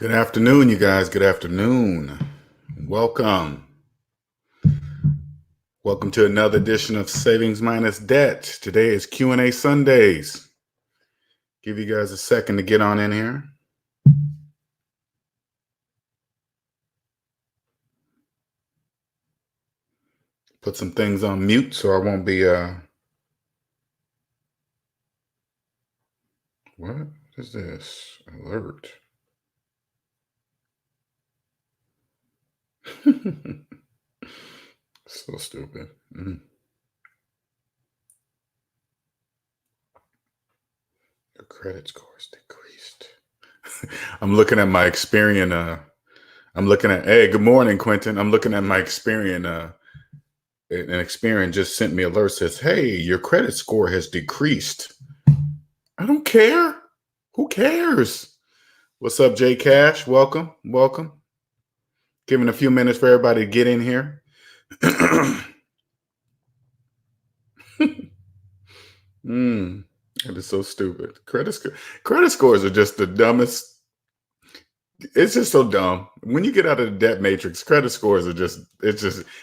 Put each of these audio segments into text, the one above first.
Good afternoon, you guys. Good afternoon. Welcome. Welcome to another edition of Savings Minus Debt. Today is Q&A Sundays. Give you guys a second to get on in here. Put some things on mute so I won't be what is this? Alert. So stupid. Your credit score's decreased. I'm looking at my Experian. Hey, good morning, Quentin. I'm looking at my Experian. An Experian just sent me alert, says, hey, your credit score has decreased. I don't care. Who cares? What's up, JCash? Welcome. Giving a few minutes for everybody to get in here. It is so stupid. Credit scores are just the dumbest. It's just so dumb. When you get out of the debt matrix, credit scores are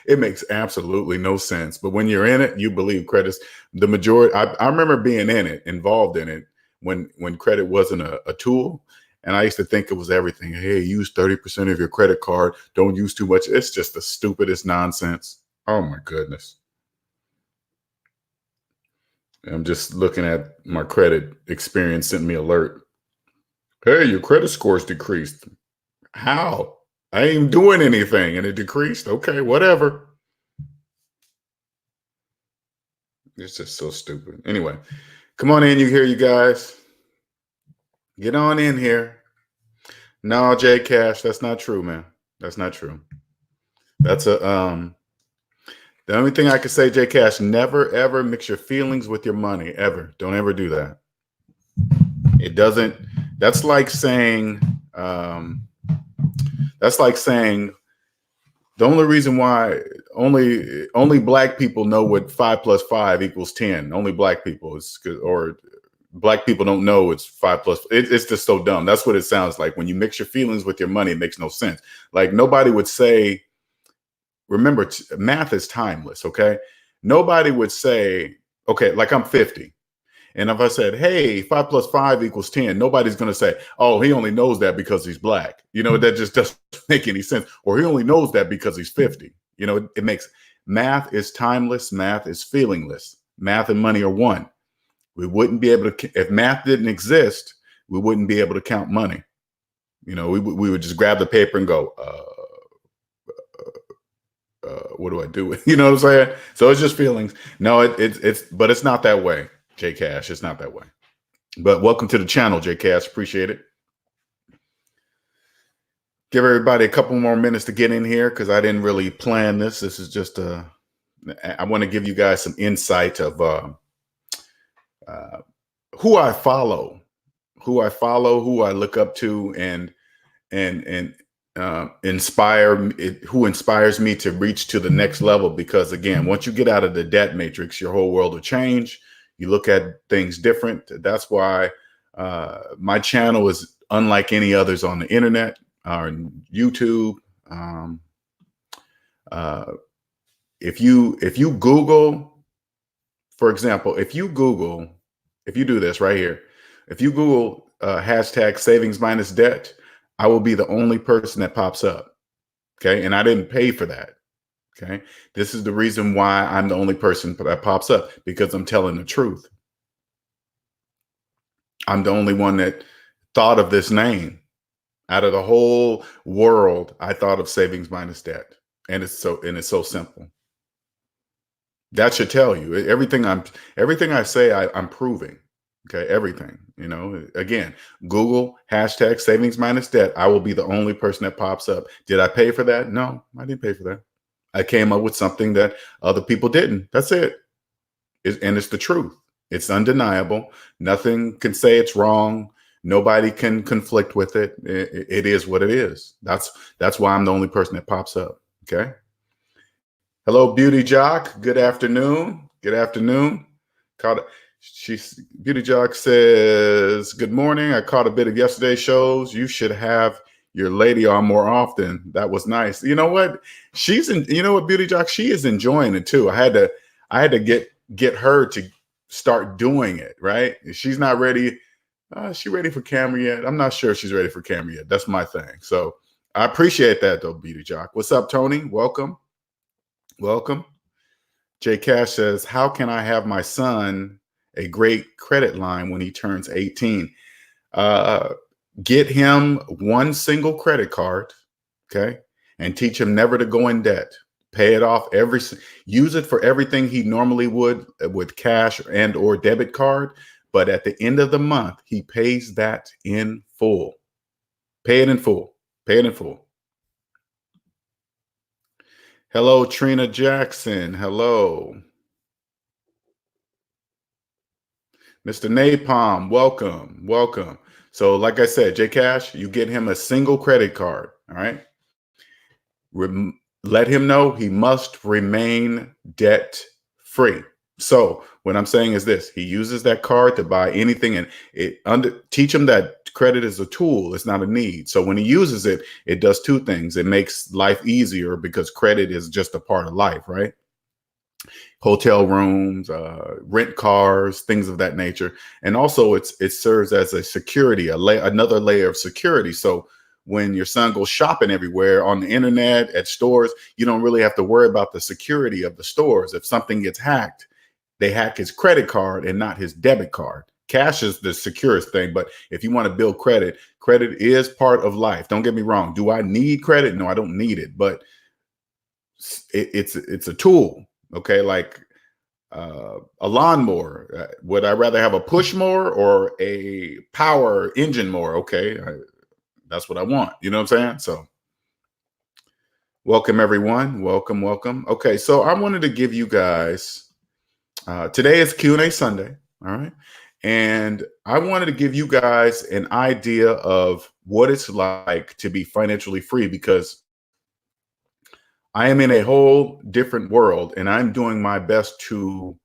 it makes absolutely no sense. But when you're in it, you believe the majority. I remember being involved in it when credit wasn't a tool. And I used to think it was everything. Hey, use 30% of your credit card. Don't use too much. It's just the stupidest nonsense. Oh my goodness. I'm just looking at my credit Experian sent me alert. Hey, your credit score's decreased. How? I ain't doing anything and it decreased. Okay, whatever. It's just so stupid. Anyway, come on in. You guys. Get on in here. No, JCash, that's not true, man. That's not true. That's the only thing I could say, JCash, never ever mix your feelings with your money. Ever. Don't ever do that. It doesn't. That's like saying the only reason why only black people know what 5 + 5 = 10. Only black people or black people don't know it's 5 + it's just so dumb. That's what it sounds like. When you mix your feelings with your money, it makes no sense. Like nobody would say, remember, math is timeless. Okay. Nobody would say, okay, like I'm 50. And if I said, hey, 5 + 5 = 10, nobody's going to say, oh, he only knows that because he's black. That just doesn't make any sense. Or he only knows that because he's 50. It makes math is timeless. Math is feelingless. Math and money are one. We wouldn't be able to, if math didn't exist, we wouldn't be able to count money. We would just grab the paper and go, what do I do with? You know what I'm saying? So it's just feelings. No, but it's not that way. JCash, it's not that way. But welcome to the channel, JCash. Appreciate it. Give everybody a couple more minutes to get in here because I didn't really plan this. This is just I want to give you guys some insight of who I follow, who I look up to, and who inspires me to reach to the next level. Because again, once you get out of the debt matrix, your whole world will change. You look at things different. That's why my channel is unlike any others on the internet or YouTube. If you Google, for example, if you do this right here, if you Google hashtag #SavingsMinusDebt, I will be the only person that pops up. Okay. And I didn't pay for that. Okay. This is the reason why I'm the only person that pops up, because I'm telling the truth. I'm the only one that thought of this name out of the whole world. I thought of SavingsMinusDebt, and it's so simple. That should tell you everything I say. I'm proving. Okay. Everything, again, Google hashtag #SavingsMinusDebt. I will be the only person that pops up. Did I pay for that? No, I didn't pay for that. I came up with something that other people didn't. That's it. And it's the truth. It's undeniable. Nothing can say it's wrong. Nobody can conflict with it. It is what it is. That's why I'm the only person that pops up. Okay. Hello, Beauty Jock. Good afternoon. Good afternoon. Beauty Jock says, good morning. I caught a bit of yesterday's shows. You should have your lady on more often. That was nice. You know what? You know what, Beauty Jock, she is enjoying it too. I had to get her to start doing it, right? She's not ready. Is she ready for camera yet? I'm not sure if she's ready for camera yet. That's my thing. So I appreciate that though, Beauty Jock. What's up, Tony? Welcome. Welcome. JCash says, how can I have my son a great credit line when he turns 18? Get him one single credit card, okay, and teach him never to go in debt. Pay it off use it for everything he normally would with cash and or debit card. But at the end of the month, he pays that in full. Pay it in full. Pay it in full. Hello, Trina Jackson. Hello. Mr. Napalm, welcome. Welcome. So like I said, JCash, you get him a single credit card, all right? Let him know he must remain debt free. So what I'm saying is this: he uses that card to buy anything, and teach him that credit is a tool, it's not a need. So when he uses it, it does two things. It makes life easier because credit is just a part of life, right? Hotel rooms, rent cars, things of that nature. And also it serves as a security, another layer of security. So when your son goes shopping everywhere on the internet, at stores, you don't really have to worry about the security of the stores. If something gets hacked, they hack his credit card and not his debit card. Cash is the securest thing, but if you want to build credit, credit is part of life. Don't get me wrong. Do I need credit? No, I don't need it, but it's a tool. Okay, like a lawnmower. Would I rather have a push mower or a power engine mower? Okay, that's what I want. You know what I'm saying? So welcome, everyone. Welcome, welcome. Okay, so I wanted to give you guys, today is Q&A Sunday, all right? And I wanted to give you guys an idea of what it's like to be financially free, because I am in a whole different world, and I'm doing my best to,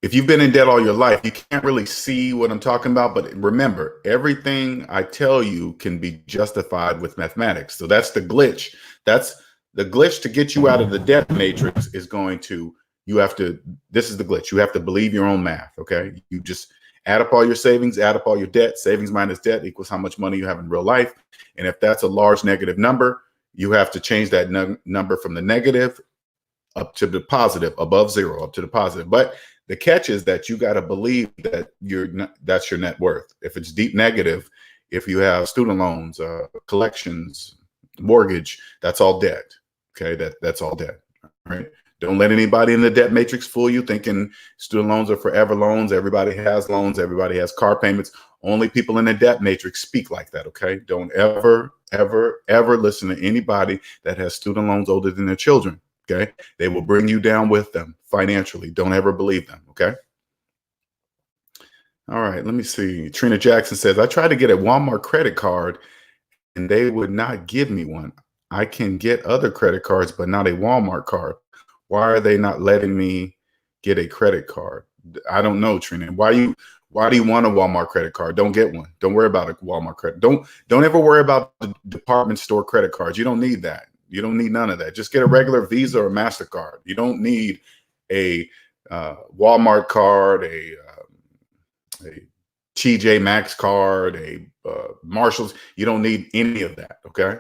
if you've been in debt all your life, you can't really see what I'm talking about. But remember, everything I tell you can be justified with mathematics. So that's the glitch. That's the glitch to get you out of the debt matrix is this is the glitch. You have to believe your own math, okay? You just add up all your savings, add up all your debt. Savings minus debt equals how much money you have in real life. And if that's a large negative number, you have to change that number from the negative up to the positive, above zero, up to the positive. But the catch is that you got to believe that that's your net worth. If it's deep negative, if you have student loans, collections, mortgage, that's all debt. Okay, that's all debt. All right. Don't let anybody in the debt matrix fool you thinking student loans are forever loans. Everybody has loans. Everybody has car payments. Only people in the debt matrix speak like that, okay? Don't ever, ever, ever listen to anybody that has student loans older than their children, okay? They will bring you down with them financially. Don't ever believe them, okay? All right, let me see. Trina Jackson says, I tried to get a Walmart credit card and they would not give me one. I can get other credit cards, but not a Walmart card. Why are they not letting me get a credit card? I don't know, Trina. Why do you want a Walmart credit card? Don't get one. Don't worry about a Walmart credit. Don't ever worry about the department store credit cards. You don't need that. You don't need none of that. Just get a regular Visa or MasterCard. You don't need a Walmart card, a TJ Maxx card, a Marshalls. You don't need any of that, okay?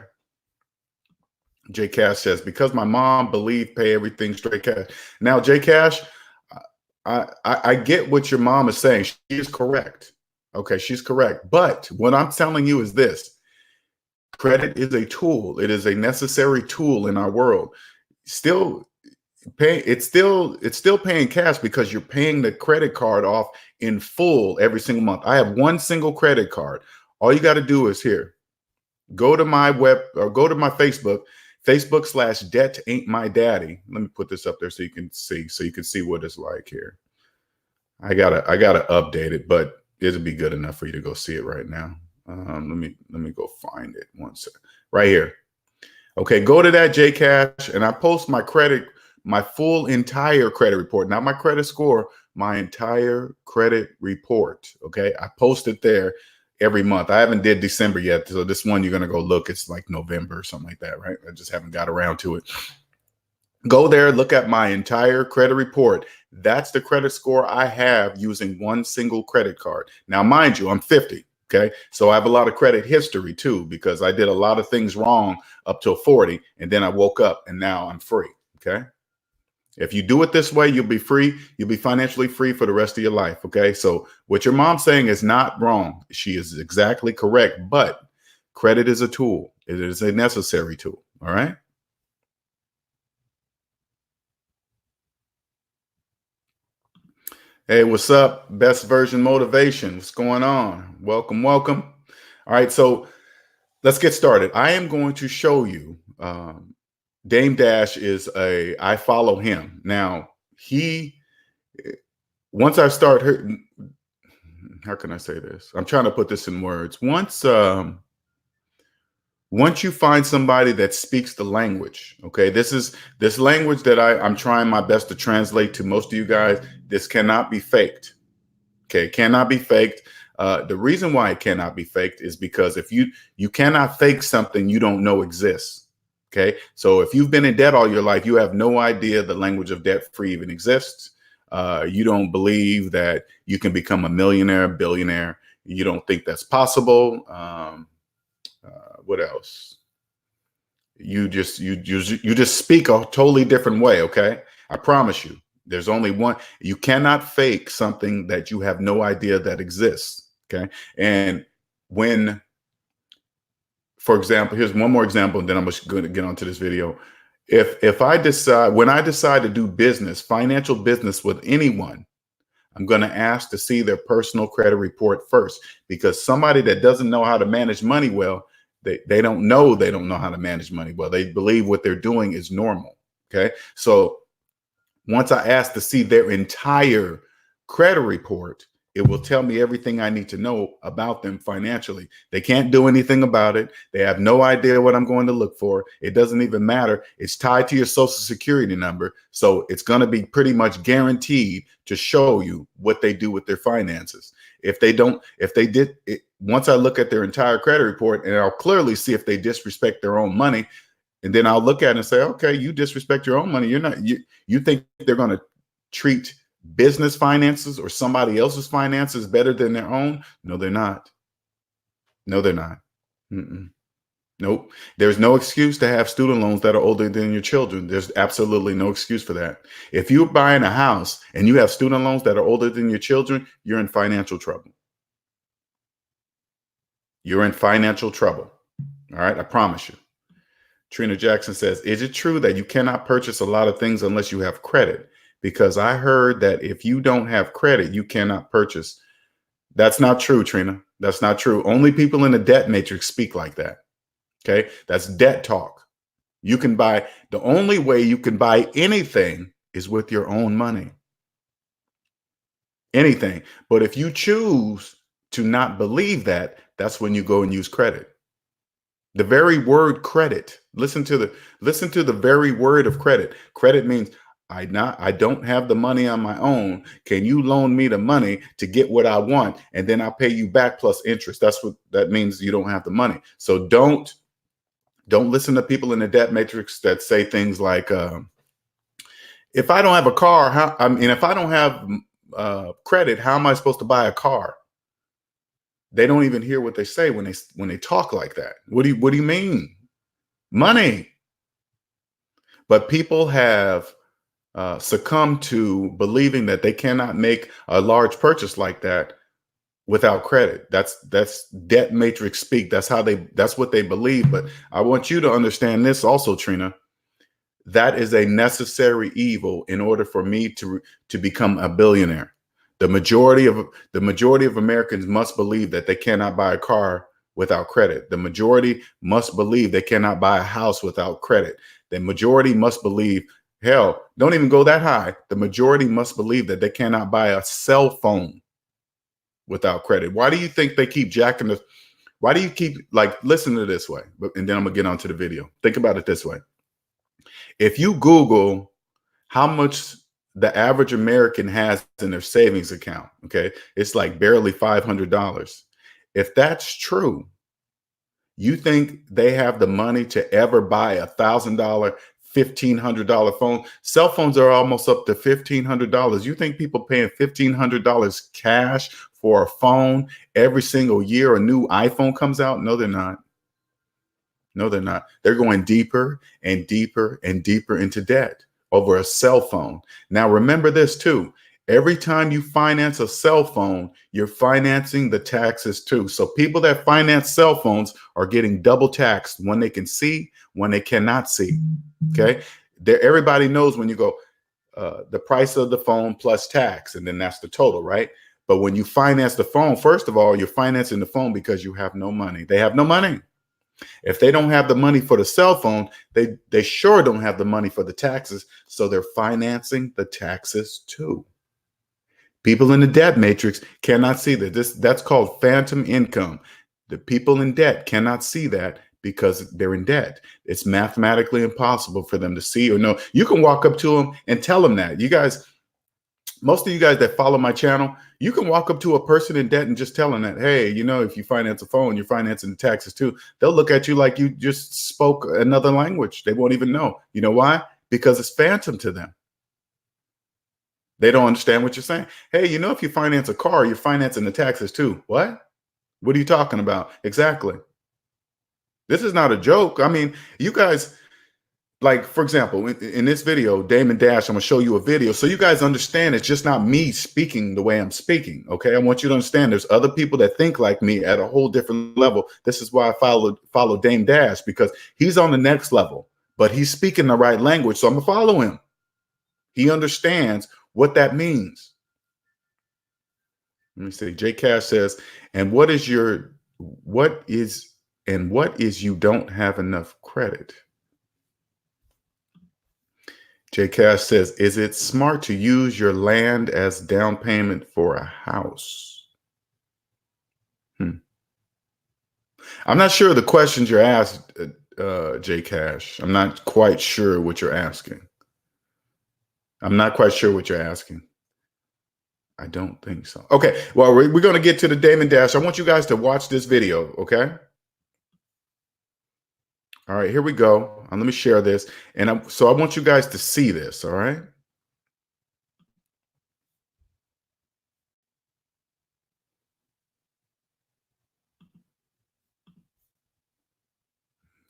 JCash says, because my mom believed pay everything straight cash. Now, JCash, I get what your mom is saying. She is correct. Okay, she's correct. But what I'm telling you is this. Credit is a tool. It is a necessary tool in our world. It's still paying cash because you're paying the credit card off in full every single month. I have one single credit card. All you got to do is go to my Facebook.com/debt ain't my daddy. Let me put this up there so you can see what it's like here. I gotta update it, but it'll be good enough for you to go see it right now. Let me go find it one second. Right here. Okay, go to that JCash, and I post my full entire credit report, not my credit score, my entire credit report. Okay, I post it there. every month. I haven't did December yet. So this one, you're going to go look. It's like November or something like that, right? I just haven't got around to it. Go there, look at my entire credit report. That's the credit score I have using one single credit card. Now, mind you, I'm 50. Okay. So I have a lot of credit history too, because I did a lot of things wrong up till 40. And then I woke up and now I'm free. Okay. If you do it this way, you'll be free. You'll be financially free for the rest of your life. Okay. So what your mom's saying is not wrong. She is exactly correct. But credit is a tool. It is a necessary tool. All right. Hey, what's up? Best version motivation. What's going on? Welcome, welcome. All right. So let's get started. I am going to show you. Dame Dash I follow him. Now, once I start, how can I say this? I'm trying to put this in words. Once you find somebody that speaks the language, okay, this language that I'm trying my best to translate to most of you guys. This cannot be faked. Okay, it cannot be faked. The reason why it cannot be faked is because if you cannot fake something you don't know exists. Okay, so if you've been in debt all your life, you have no idea the language of debt free even exists. You don't believe that you can become a millionaire, billionaire. You don't think that's possible. What else? You just speak a totally different way. Okay, I promise you. There's only one. You cannot fake something that you have no idea that exists. Okay, and when. For example, here's one more example, and then I'm just going to get onto this video. When I decide to do business, financial business with anyone, I'm going to ask to see their personal credit report first, because somebody that doesn't know how to manage money well, they don't know how to manage money well. They believe what they're doing is normal. Okay. So once I ask to see their entire credit report, it will tell me everything I need to know about them financially. They can't do anything about it. They have no idea what I'm going to look for. It doesn't even matter. It's tied to your social security number. So it's going to be pretty much guaranteed to show you what they do with their finances. If they did it, once I look at their entire credit report, and I'll clearly see if they disrespect their own money. And then I'll look at it and say, okay, you disrespect your own money. You think they're going to treat business finances or somebody else's finances better than their own? No, they're not. No, they're not. Nope. There's no excuse to have student loans that are older than your children. There's absolutely no excuse for that. If you're buying a house and you have student loans that are older than your children, you're in financial trouble. You're in financial trouble. All right. I promise you. Trina Jackson says, is it true that you cannot purchase a lot of things unless you have credit? Because I heard that if you don't have credit, you cannot purchase. That's not true, Trina. That's not true. Only people in the debt matrix speak like that. Okay. That's debt talk. The only way you can buy anything is with your own money. Anything. But if you choose to not believe that, that's when you go and use credit. The very word credit, listen to the very word of credit. Credit means I don't have the money on my own. Can you loan me the money to get what I want? And then I'll pay you back plus interest. That's what that means. You don't have the money. So don't listen to people in the debt matrix that say things like, if I don't have a car, if I don't have credit, how am I supposed to buy a car? They don't even hear what they say when they talk like that. What do you mean? Money. But people have succumbed to believing that they cannot make a large purchase like that without credit. That's debt matrix speak. That's what they believe. But I want you to understand this also, Trina. That is a necessary evil in order for me to become a billionaire. The majority of Americans must believe that they cannot buy a car without credit. The majority must believe they cannot buy a house without credit. The majority must believe, hell, don't even go that high. The majority must believe that they cannot buy a cell phone without credit. Why do you think they keep jacking the? Why do you keep listen to this way? And then I'm gonna get onto the video. Think about it this way. If you Google how much the average American has in their savings account, okay, it's like barely $500. If that's true, you think they have the money to ever buy $1,000, $1,500 phone? Cell phones are almost up to $1,500. You think people paying $1,500 cash for a phone every single year a new iPhone comes out? No, they're not. No, they're not. They're going deeper and deeper and deeper into debt over a cell phone. Now, remember this too. Every time you finance a cell phone, you're financing the taxes too. So people that finance cell phones are getting double taxed, when they can see, when they cannot see. Okay. Everybody knows when you go, the price of the phone plus tax, and then that's the total, right? But when you finance the phone, first of all, you're financing the phone because you have no money. They have no money. If they don't have the money for the cell phone, they sure don't have the money for the taxes. So they're financing the taxes too. People in the debt matrix cannot see that. That's called phantom income. The people in debt cannot see that because they're in debt. It's mathematically impossible for them to see or know. You can walk up to them and tell them that. You guys, most of you guys that follow my channel, you can walk up to a person in debt and just tell them that, hey, you know, if you finance a phone, you're financing the taxes too. They'll look at you like you just spoke another language. They won't even know. You know why? Because it's phantom to them. They don't understand what you're saying. Hey, you know, if you finance a car, you're financing the taxes too. What? What are you talking about? Exactly. This is not a joke. I mean, you guys, like, for example, in this video, Dane and Dash, I'm going to show you a video so you guys understand it's just not me speaking the way I'm speaking, okay? I want you to understand there's other people that think like me at a whole different level. This is why I follow Dane Dash, because he's on the next level, but he's speaking the right language, so I'm going to follow him. He understands what that means. Let me see. JCash says, and what is you don't have enough credit? JCash says, is it smart to use your land as down payment for a house? I'm not sure the questions you're asked, JCash. I'm not quite sure what you're asking. I'm not quite sure what you're asking. I don't think so. Okay, well, we're going to get to the Dane and Dash. I want you guys to watch this video, okay? All right, here we go. Let me share this. And so I want you guys to see this, all right?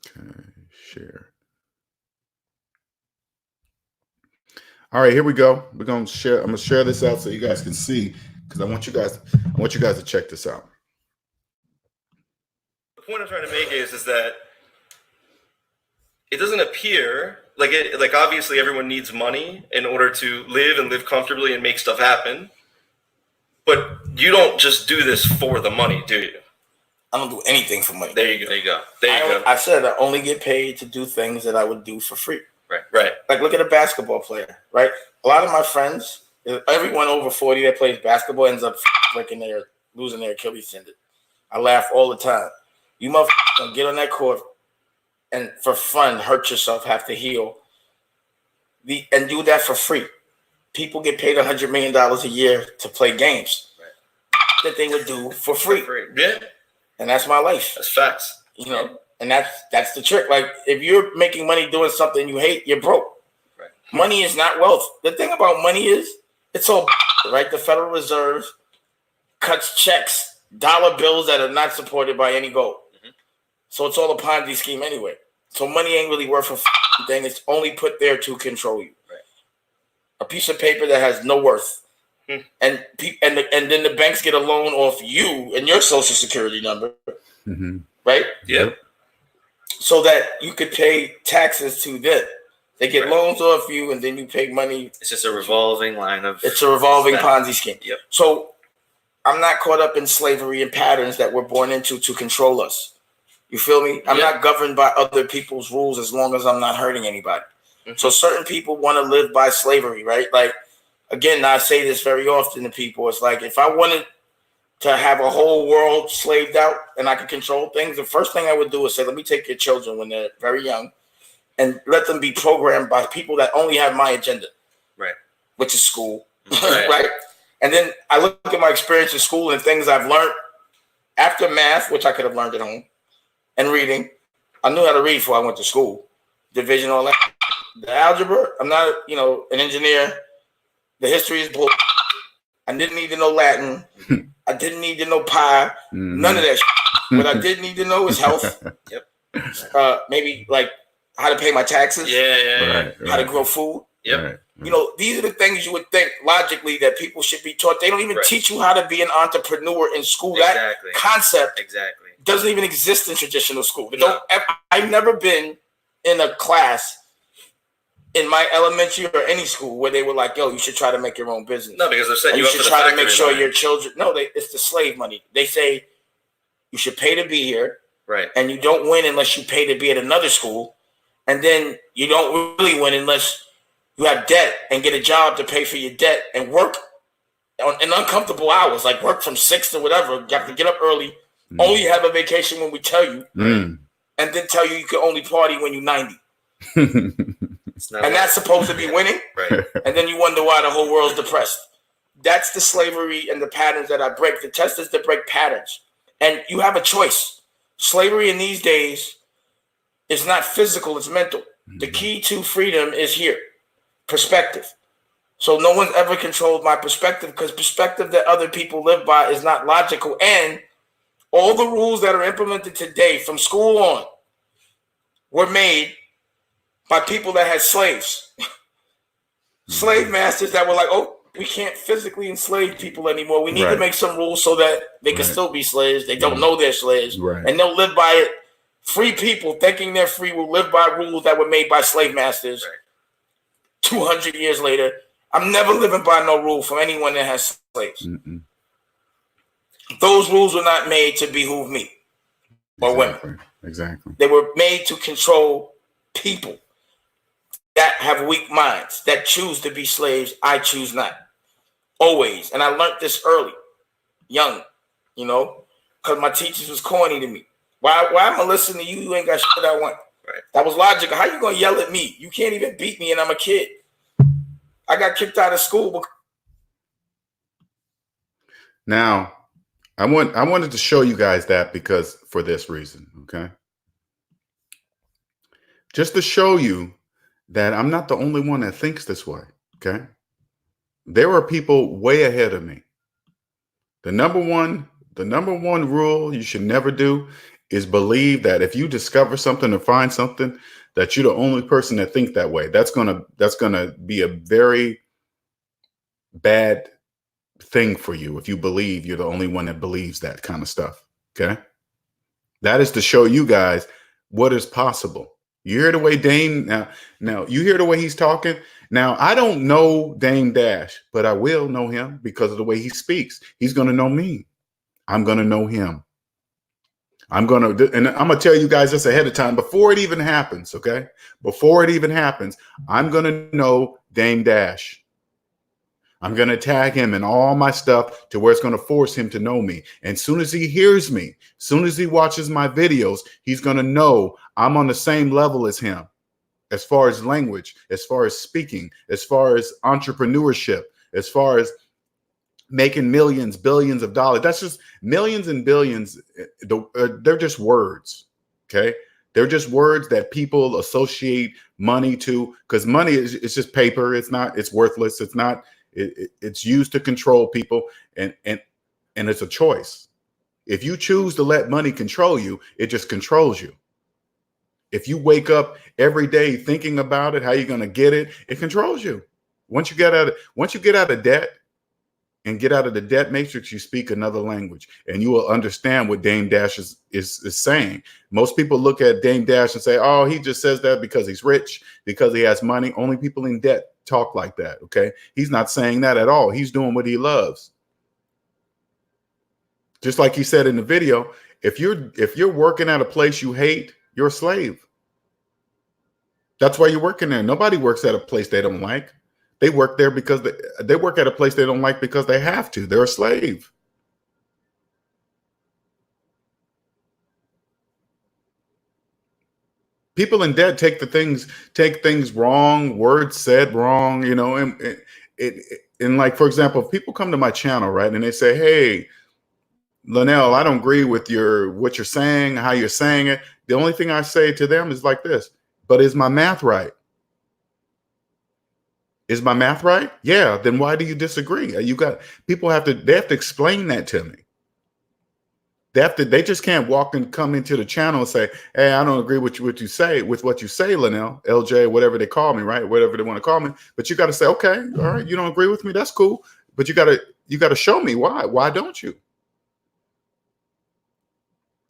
Okay, share. All right, here we go. We're going to share. I'm going to share this out so you guys can see, because I want you guys to check this out. The point I'm trying to make is that it doesn't appear like it. Like, obviously, everyone needs money in order to live and live comfortably and make stuff happen. But you don't just do this for the money, do you? I don't do anything for money. There you go. I said I only get paid to do things that I would do for free. Right. Like, look at a basketball player, right? A lot of my friends, everyone over 40 that plays basketball ends up losing their Achilles tendon. I laugh all the time. You motherfuckers get on that court and for fun hurt yourself, have to heal, and do that for free. People get paid $100 million a year to play games that they would do for free. Yeah. And that's my life. That's facts. You know, and that's the trick. Like, if you're making money doing something you hate, you're broke. Right. Money is not wealth. The thing about money is it's all right. The Federal Reserve cuts checks, dollar bills that are not supported by any gold. Mm-hmm. So it's all a Ponzi scheme anyway. So money ain't really worth a thing. It's only put there to control you. Right. A piece of paper that has no worth. Hmm. And then the banks get a loan off you and your social security number. Mm-hmm. Right? Yep. So that you could pay taxes to them. They get loans off you, and then you pay money. It's just a revolving line of. It's a revolving Ponzi scheme. Yep. So I'm not caught up in slavery and patterns that we're born into to control us. You feel me? I'm not governed by other people's rules as long as I'm not hurting anybody. Mm-hmm. So certain people want to live by slavery, right? Like, again, I say this very often to people. It's like, if I wanted to have a whole world slaved out and I could control things, the first thing I would do is say, let me take your children when they're very young and let them be programmed by people that only have my agenda. Right. Which is school. Right. And then I look at my experience in school and things I've learned, After math, which I could have learned at home, and reading, I knew how to read before I went to school. Division, all that. The algebra, I'm not, an engineer. The history is bull. I didn't need to know Latin. I didn't need to know pi. None of that shit. What I did need to know is health. Yep. Maybe like how to pay my taxes. Yeah. How to grow food. Yep. Right. These are the things you would think logically that people should be taught. They don't even teach you how to be an entrepreneur in school. Exactly. That concept doesn't even exist in traditional school. I've never been in a class in my elementary or any school where they were like, yo, you should try to make your own business. No, because they're setting you up should for the try to make factory sure line. your children. No, it's the slave money. They say you should pay to be here. Right. And you don't win unless you pay to be at another school. And then you don't really win unless you have debt and get a job to pay for your debt and work in uncomfortable hours, like work from 6 to whatever. You have to get up early, only have a vacation when we tell you, and then tell you can only party when you're 90. And that's supposed to be winning. Right. And then you wonder why the whole world's depressed. That's the slavery and the patterns that I break. The test is to break patterns. And you have a choice. Slavery in these days is not physical, it's mental. The key to freedom is here. Perspective. So no one's ever controlled my perspective because perspective that other people live by is not logical. And all the rules that are implemented today from school on were made by people that had slaves. Slave masters that were like, oh, we can't physically enslave people anymore. We need to make some rules so that they can still be slaves. They don't know they're slaves. Right. And they'll live by it. Free people thinking they're free will live by rules that were made by slave masters. 200 years later, I'm never living by no rule from anyone that has slaves. Those rules were not made to behoove me or women. Exactly. They were made to control people that have weak minds, that choose to be slaves. I choose not. Always. And I learned this early, young, because my teachers was corny to me. Why am I gonna listen to you? You ain't got shit I want. Right. That was logical. How you gonna yell at me? You can't even beat me and I'm a kid. I got kicked out of school. Now, I wanted to show you guys that because for this reason, okay? Just to show you that I'm not the only one that thinks this way, okay? There are people way ahead of me. The number one rule you should never do is believe that if you discover something or find something that you're the only person that think that way. That's gonna be a very bad thing for you if you believe you're the only one that believes that kind of stuff. Okay. That is to show you guys what is possible. You hear the way Dane now you hear the way he's talking. Now, I don't know Dane Dash, but I will know him because of the way he speaks. He's going to know me. I'm going to know him. And I'm going to tell you guys this ahead of time before it even happens. Okay. Before it even happens, I'm going to know Dane Dash. I'm going to tag him in all my stuff to where it's going to force him to know me. And soon as he hears me, soon as he watches my videos, he's going to know I'm on the same level as him as far as language, as far as speaking, as far as entrepreneurship, as far as making millions, billions of dollars. That's just millions and billions. They're just words. Okay. They're just words that people associate money to, because money is just paper. It's worthless. It's not. It's used to control people, and it's a choice. If you choose to let money control you, it just controls you. If you wake up every day thinking about it, how you're going to get it, it controls you. Once you get out of debt and get out of the debt matrix, you speak another language, and you will understand what Dane Dash is saying. Most people look at Dane Dash and say, "Oh, he just says that because he's rich, because he has money." Only people in debt talk like that. Okay. He's not saying that at all. He's doing what he loves. Just like he said in the video, if you're working at a place you hate, you're a slave. That's why you're working there. Nobody works at a place they don't like. They work there because they work at a place they don't like because they have to. They're a slave. People in debt take things wrong, words said wrong, and like, for example, if people come to my channel, right, and they say, "Hey, Linnell, I don't agree with what you're saying, how you're saying it. The only thing I say to them is like this, but is my math right? Is my math right? Yeah, then why do you disagree? They have to explain that to me. They just can't walk and come into the channel and say, hey, I don't agree with what you say, Linnell, LJ, whatever they call me, right? Whatever they want to call me. But you got to say, okay, all right, you don't agree with me, that's cool. But you got to show me why. Why don't you?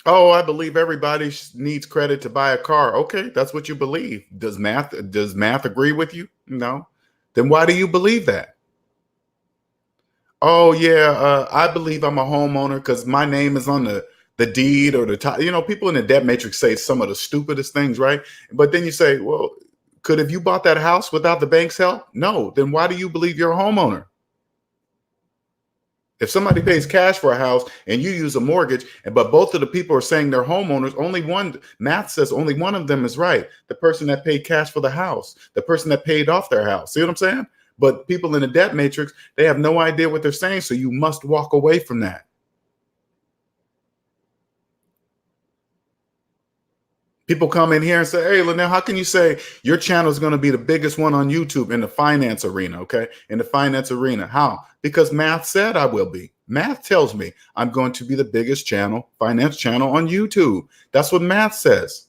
Oh, I believe everybody needs credit to buy a car. Okay, that's what you believe. Does math agree with you? No. Then why do you believe that? Oh yeah, I believe I'm a homeowner because my name is on the deed or the top. You know, people in the debt matrix say some of the stupidest things, right? But then you say, well, have you bought that house without the bank's help? No. Then why do you believe you're a homeowner? If somebody pays cash for a house and you use a mortgage, but both of the people are saying they're homeowners, math says only one of them is right. The person that paid cash for the house, the person that paid off their house. See what I'm saying? But people in the debt matrix, they have no idea what they're saying. So you must walk away from that. People come in here and say, hey, Linnell, how can you say your channel is going to be the biggest one on YouTube in the finance arena? Okay. In the finance arena. How? Because math said I will be. Math tells me I'm going to be the biggest finance channel on YouTube. That's what math says.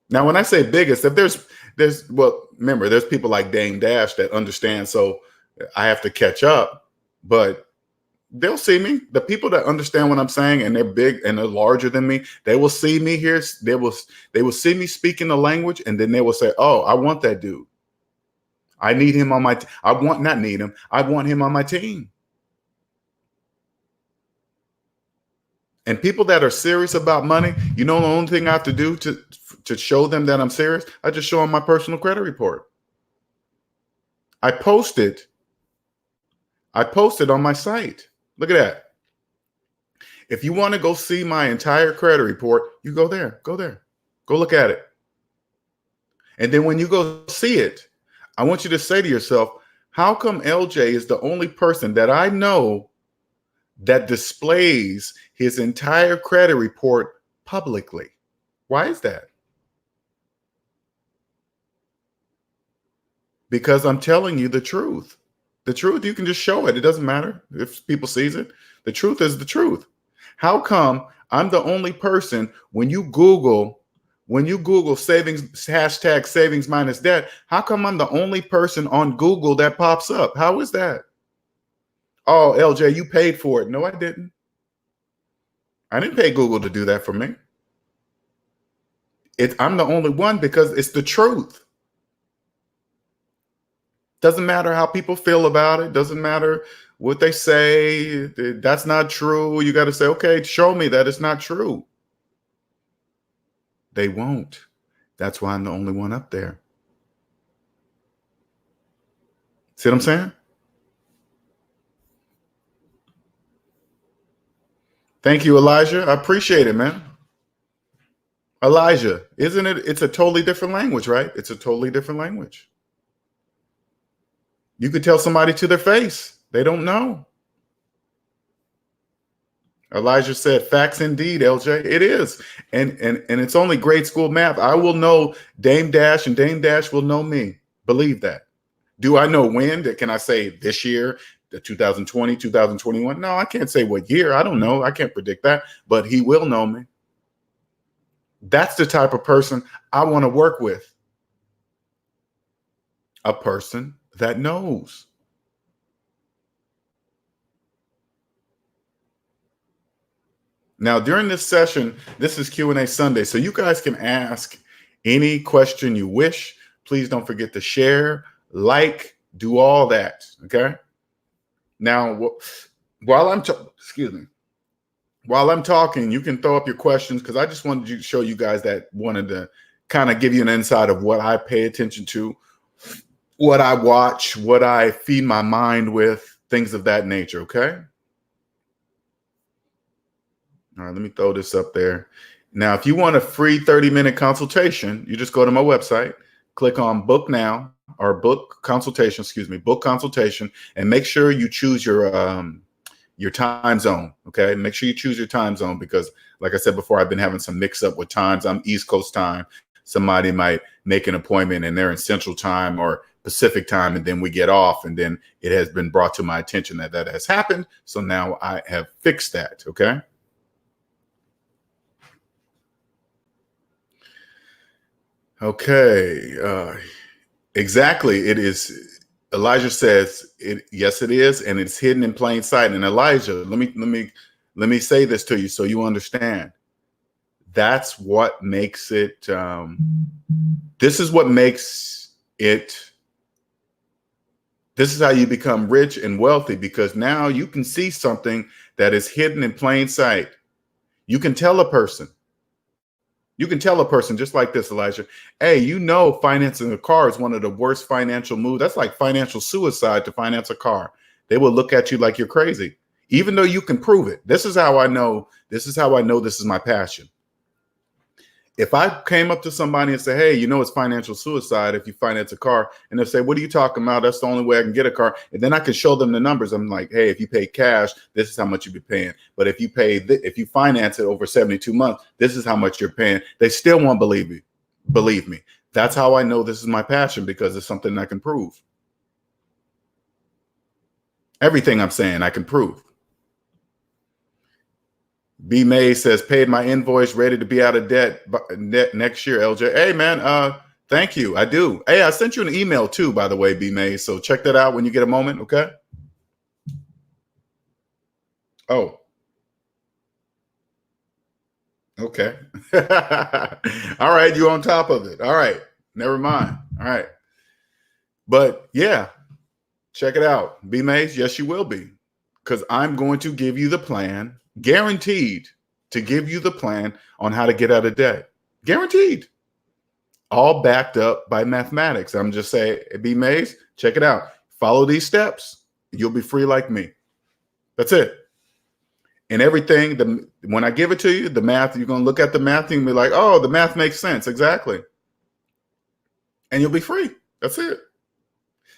Now, when I say biggest, remember, there's people like Dane Dash that understand. So I have to catch up, but they'll see me. The people that understand what I'm saying and they're big and they're larger than me, they will see me here. They will see me speaking the language, and then they will say, oh, I want that dude. I need him on my I want him on my team. And people that are serious about money, you know, the only thing I have to do to show them that I'm serious, I just show them my personal credit report. I posted on my site. Look at that. If you want to go see my entire credit report, you go there, go look at it. And then when you go see it, I want you to say to yourself, how come LJ is the only person that I know that displays his entire credit report publicly? Why is that? Because I'm telling you the truth. The truth, you can just show it. It doesn't matter if people sees it. The truth is the truth. How come I'm the only person when you Google savings, hashtag savings minus debt, how come I'm the only person on Google that pops up? How is that? Oh, LJ, you paid for it. No, I didn't. I didn't pay Google to do that for me. I'm the only one because it's the truth. Doesn't matter how people feel about it. Doesn't matter what they say. That's not true. You got to say, okay, show me that it's not true. They won't. That's why I'm the only one up there. See what I'm saying? Thank you, Elijah. I appreciate it, man. Elijah, isn't it? It's a totally different language, right? It's a totally different language. You could tell somebody to their face. They don't know. Elijah said, facts indeed, LJ. It is. And it's only grade school math. I will know Dame Dash and Dame Dash will know me. Believe that. Do I know when? Can I say this year, the 2020, 2021? No, I can't say what year. I don't know. I can't predict that. But he will know me. That's the type of person I want to work with. A person that knows. Now, during this session, this is Q&A Sunday, so you guys can ask any question you wish. Please don't forget to share, like, do all that, okay? Now, while I'm talking, you can throw up your questions because I just wanted to show you guys that wanted to kind of give you an insight of what I pay attention to, what I watch, what I feed my mind with, things of that nature, okay? All right, let me throw this up there. Now, if you want a free 30-minute consultation, you just go to my website, click on book now or book consultation, and make sure you choose your your time zone. Okay. Make sure you choose your time zone because like I said before, I've been having some mix up with times. I'm East Coast time. Somebody might make an appointment and they're in Central time or Pacific time, and then we get off, and then it has been brought to my attention that that has happened. So now I have fixed that. Okay. Okay. Exactly. It is. Elijah says it. Yes, it is. And it's hidden in plain sight. And Elijah, let me say this to you so you understand. That's what makes it. This is what makes it. This is how you become rich and wealthy, because now you can see something that is hidden in plain sight. You can tell a person. You can tell a person just like this, Elijah. Hey, you know, financing a car is one of the worst financial moves. That's like financial suicide to finance a car. They will look at you like you're crazy, even though you can prove it. This is how I know. This is how I know this is my passion. If I came up to somebody and say, hey, you know, it's financial suicide if you finance a car, and they'll say, what are you talking about? That's the only way I can get a car. And then I can show them the numbers. I'm like, hey, if you pay cash, this is how much you'll be paying. But if you if you finance it over 72 months, this is how much you're paying. They still won't believe me. Believe me. That's how I know this is my passion, because it's something I can prove. Everything I'm saying, I can prove. B. May says, paid my invoice, ready to be out of debt next year, LJ. Hey, man, thank you. I do. Hey, I sent you an email too, by the way, B. May. So check that out when you get a moment, okay? Oh. Okay. All right, you're on top of it. All right. Never mind. All right. But yeah, check it out. B. Mays, yes, you will be. Because I'm going to give you the plan. Guaranteed to give you the plan on how to get out of debt. Guaranteed. All backed up by mathematics. I'm just saying, B. Mays, check it out. Follow these steps. You'll be free like me. That's it. And everything, when I give it to you, the math, you're going to look at the math and be like, oh, the math makes sense. Exactly. And you'll be free. That's it.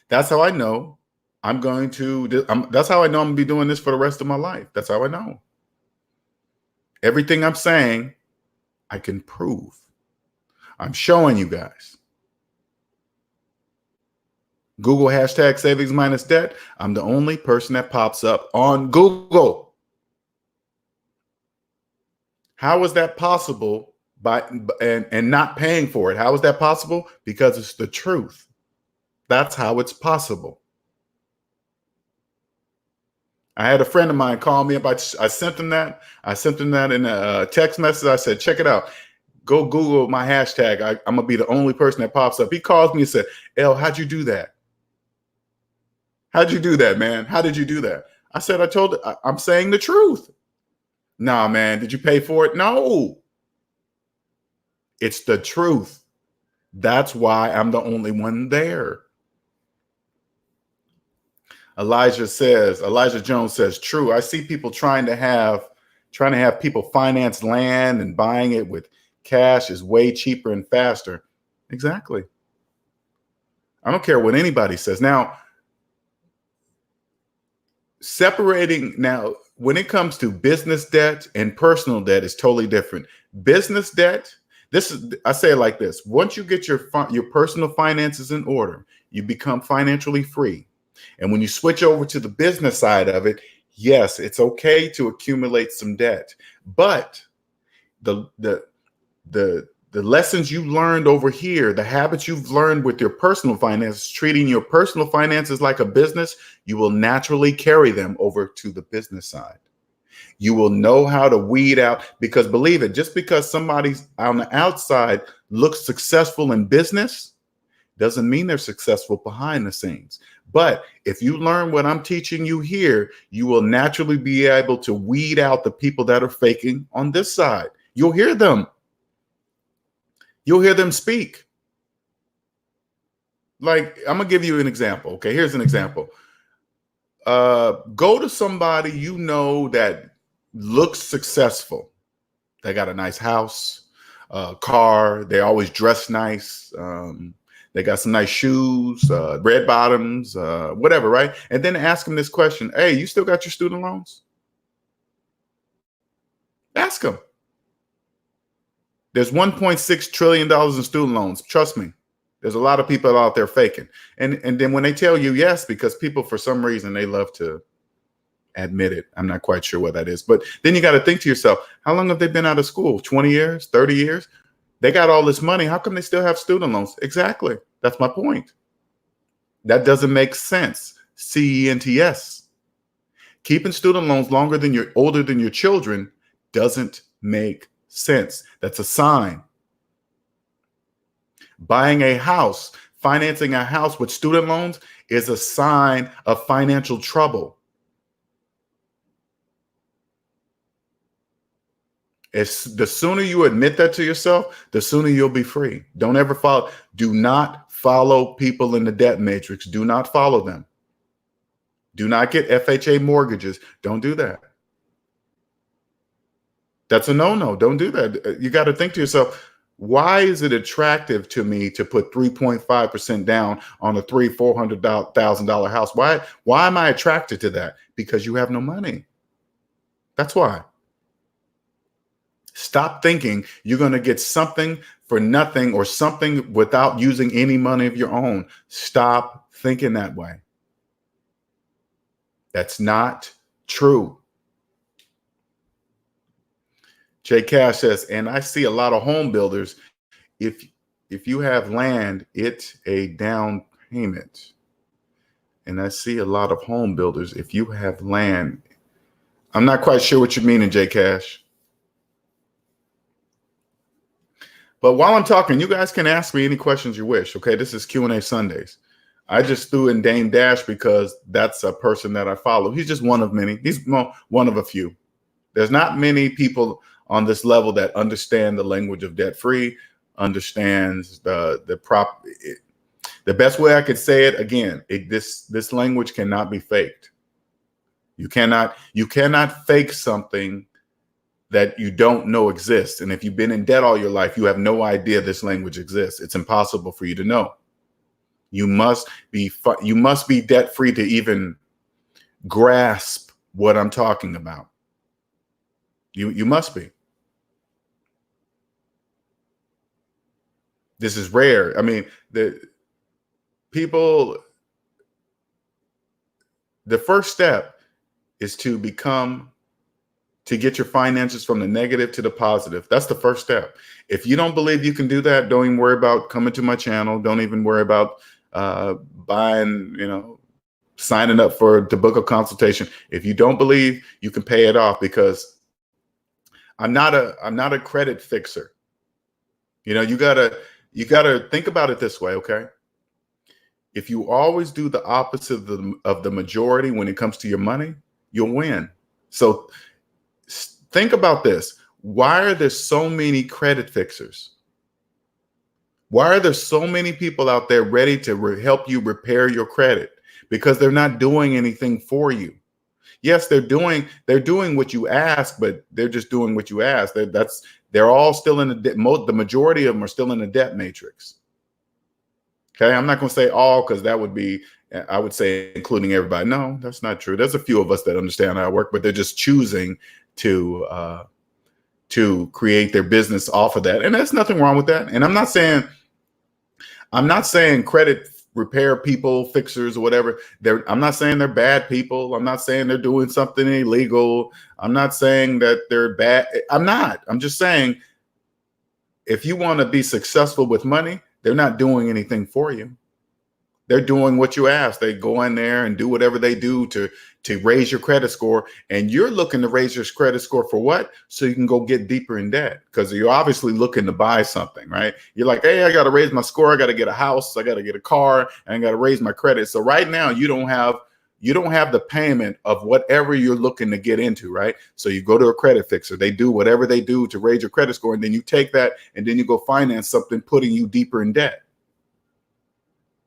That's how I know I'm going to, that's how I know I'm going to be doing this for the rest of my life. That's how I know. Everything I'm saying, I can prove. I'm showing you guys. Google hashtag #SavingsMinusDebt. I'm the only person that pops up on Google. How is that possible and not paying for it? How is that possible? Because it's the truth. That's how it's possible. I had a friend of mine call me up. I sent him that. I sent him that in a text message. I said, check it out. Go Google my hashtag. I'm going to be the only person that pops up. He calls me and said, L, how'd you do that? How'd you do that, man? How did you do that? I said, I'm saying the truth. Nah, man, did you pay for it? No. It's the truth. That's why I'm the only one there. Elijah Jones says, true. I see people trying to have people finance land, and buying it with cash is way cheaper and faster. Exactly. I don't care what anybody says. Now, when it comes to business debt and personal debt, is totally different. Business debt, I say it like this. Once you get your personal finances in order, you become financially free. And when you switch over to the business side of it, yes, it's okay to accumulate some debt. But the lessons you learned over here, the habits you've learned with your personal finances, treating your personal finances like a business, you will naturally carry them over to the business side. You will know how to weed out, because believe it, just because somebody on the outside looks successful in business doesn't mean they're successful behind the scenes. But if you learn what I'm teaching you here, you will naturally be able to weed out the people that are faking on this side. You'll hear them. You'll hear them speak. Like, I'm going to give you an example. Okay, here's an example. Go to somebody you know that looks successful. They got a nice house, car. They always dress nice. They got some nice shoes, red bottoms, whatever, right? And then ask them this question. Hey, you still got your student loans? Ask them. There's $1.6 trillion in student loans. Trust me, there's a lot of people out there faking. And then when they tell you yes, because people, for some reason, they love to admit it. I'm not quite sure what that is. But then you got to think to yourself, how long have they been out of school? 20 years, 30 years? They got all this money. How come they still have student loans? Exactly. That's my point. That doesn't make sense. CENTS. Keeping student loans older than your children doesn't make sense. That's a sign. Buying a house, financing a house with student loans is a sign of financial trouble. The sooner you admit that to yourself, the sooner you'll be free. Don't ever follow. Do not follow people in the debt matrix. Do not follow them. Do not get FHA mortgages. Don't do that. That's a no-no. Don't do that. You got to think to yourself, why is it attractive to me to put 3.5% down on a $400,000 house? Why am I attracted to that? Because you have no money. That's why. Stop thinking you're going to get something for nothing or something without using any money of your own. Stop thinking that way. That's not true. JCash says, and I see a lot of home builders, if you have land, it's a down payment. And I see a lot of home builders, if you have land, I'm not quite sure what you mean in JCash. But while I'm talking, you guys can ask me any questions you wish. Okay, this is Q&A Sundays. I just threw in Dane Dash because that's a person that I follow. He's just one of many. He's one of a few. There's not many people on this level that understand the language of debt-free, understands the best way I could say it, again, this language cannot be faked. You cannot fake something that you don't know exists. And if you've been in debt all your life, you have no idea this language exists. It's impossible for you to know. You must be debt-free to even grasp what I'm talking about. You must be. This is rare. I mean, the first step is to get your finances from the negative to the positive. That's the first step. If you don't believe you can do that, don't even worry about coming to my channel. Don't even worry about signing up for the book of consultation. If you don't believe, you can pay it off, because I'm not a credit fixer. You gotta think about it this way, okay? If you always do the opposite of the majority when it comes to your money, you'll win. So think about this. Why are there so many credit fixers? Why are there so many people out there ready to help you repair your credit? Because they're not doing anything for you. Yes, they're doing what you ask, but they're just doing what you ask. They're all still in the majority of them are still in the debt matrix. Okay, I'm not going to say all, because that would be, I would say, including everybody. No, that's not true. There's a few of us that understand how it works, but they're just choosing to create their business off of that, and there's nothing wrong with that. And I'm not saying credit repair people, fixers, or whatever. I'm not saying they're bad people. I'm not saying they're doing something illegal. I'm not saying that they're bad. I'm just saying, if you want to be successful with money, they're not doing anything for you. They're doing what you ask. They go in there and do whatever they do to raise your credit score. And you're looking to raise your credit score for what? So you can go get deeper in debt, because you're obviously looking to buy something, right? You're like, hey, I got to raise my score. I got to get a house. I got to get a car, and I got to raise my credit. So right now you don't have the payment of whatever you're looking to get into, right? So you go to a credit fixer. They do whatever they do to raise your credit score. And then you take that and then you go finance something, putting you deeper in debt.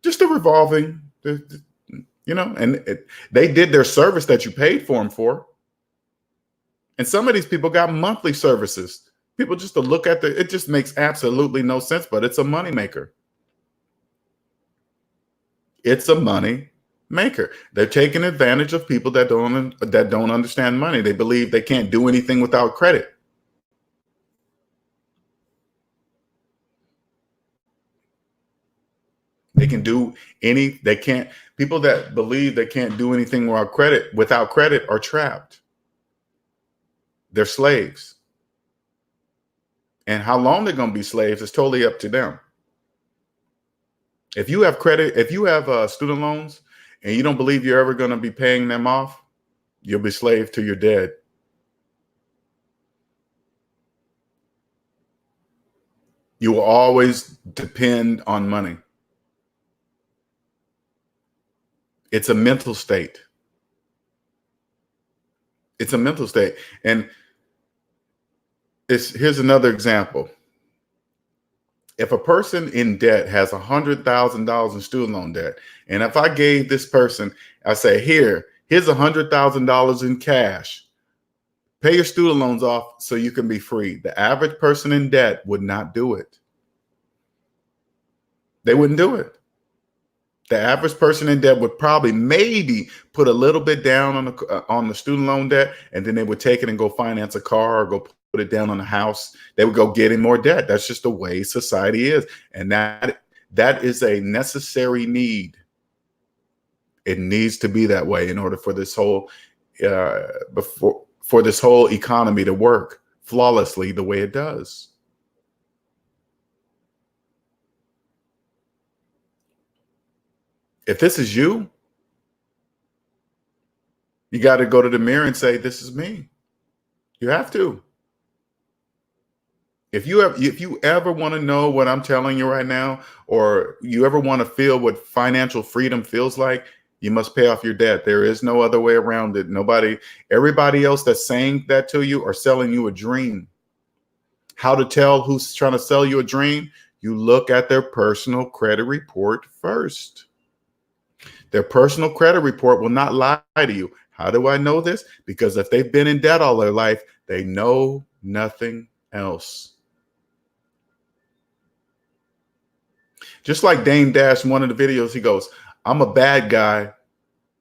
Just a revolving, and they did their service that you paid for them for. And some of these people got monthly services. People just to look at it just makes absolutely no sense, but it's a money maker. It's a money maker. They're taking advantage of people that don't understand money. They believe they can't do anything without credit. They can do they can't, people that believe they can't do anything without credit are trapped. They're slaves. And how long they're going to be slaves is totally up to them. If you have credit, if you have student loans and you don't believe you're ever going to be paying them off, you'll be slave till you're dead. You will always depend on money. It's a mental state. It's a mental state. And here's another example. If a person in debt has $100,000 in student loan debt, and if I gave this person, I say, here's $100,000 in cash, pay your student loans off so you can be free. The average person in debt would not do it. They wouldn't do it. The average person in debt would probably maybe put a little bit down on the student loan debt, and then they would take it and go finance a car or go put it down on a house. They would go get in more debt. That's just the way society is. And that is a necessary need. It needs to be that way in order for this whole for this whole economy to work flawlessly the way it does. If this is you, you got to go to the mirror and say, this is me. You have to. If you ever want to know what I'm telling you right now, or you ever want to feel what financial freedom feels like, you must pay off your debt. There is no other way around it. Everybody else that's saying that to you are selling you a dream. How to tell who's trying to sell you a dream? You look at their personal credit report first. Their personal credit report will not lie to you. How do I know this? Because if they've been in debt all their life, they know nothing else. Just like Dane Dash, one of the videos, he goes, I'm a bad guy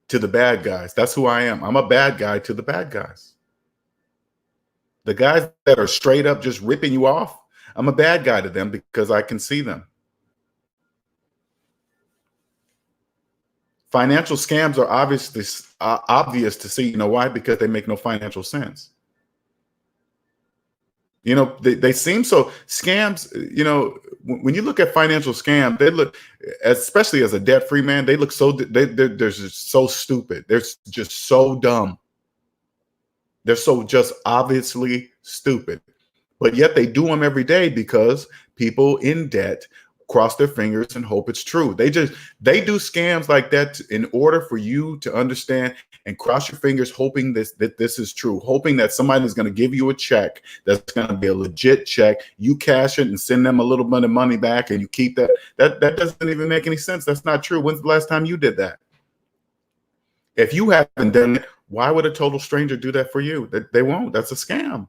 to the bad guys. That's who I am. I'm a bad guy to the bad guys. The guys that are straight up just ripping you off, I'm a bad guy to them because I can see them. Financial scams are obvious to see. You know why? Because they make no financial sense. You know, they seem so scams. You know, when you look at financial scam, they look, especially as a debt-free man, they look so they're just so stupid. They're just so dumb. They're so just obviously stupid, but yet they do them every day because people in debt cross their fingers and hope it's true. They do scams like that in order for you to understand and cross your fingers, hoping that this is true, hoping that somebody is going to give you a check that's going to be a legit check. You cash it and send them a little bit of money back, and you keep that. That doesn't even make any sense. That's not true. When's the last time you did that? If you haven't done it, why would a total stranger do that for you? They won't. That's a scam.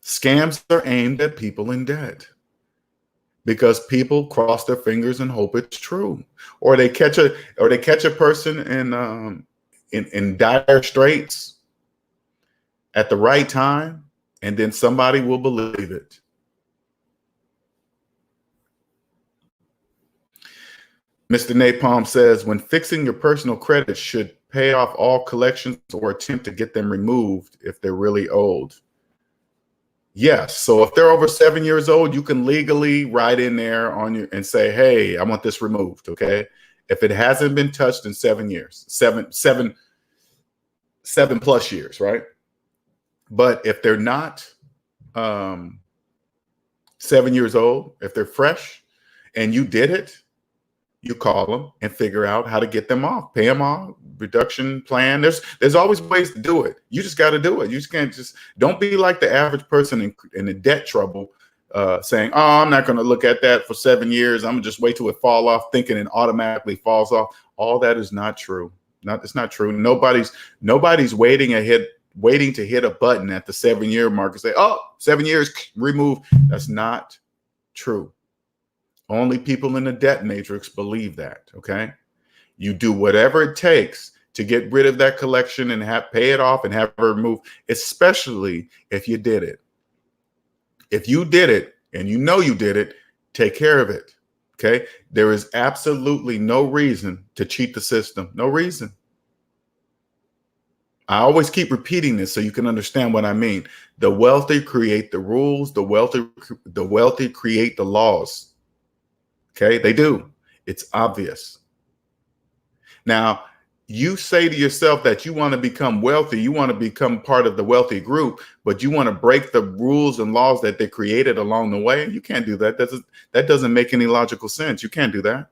Scams are aimed at people in debt because people cross their fingers and hope it's true, or they catch a person in dire straits at the right time, and then somebody will believe it. Mr. Napalm says, when fixing your personal credit should pay off all collections or attempt to get them removed if they're really old. Yes. So if they're over 7 years old, you can legally write in there and say, hey, I want this removed. Okay. If it hasn't been touched in 7 years, seven plus years, right? But if they're not 7 years old, if they're fresh and you did it, you call them and figure out how to get them off, pay them off, reduction plan. There's always ways to do it. You just got to do it. You just can't don't be like the average person in the debt trouble saying, oh, I'm not going to look at that for 7 years. I'm going to just wait till it fall off, thinking it automatically falls off. All that is not true. It's not true. Nobody's waiting to hit a button at the 7 year mark and say, oh, 7 years, remove. That's not true. Only people in the debt matrix believe that, okay? You do whatever it takes to get rid of that collection and pay it off and have it removed, especially if you did it. If you did it and you know you did it, take care of it. Okay. There is absolutely no reason to cheat the system. No reason. I always keep repeating this so you can understand what I mean. The wealthy create the rules. The wealthy create the laws. Okay. They do. It's obvious. Now, you say to yourself that you want to become wealthy, you want to become part of the wealthy group, but you want to break the rules and laws that they created along the way. You can't do that. That doesn't make any logical sense. You can't do that.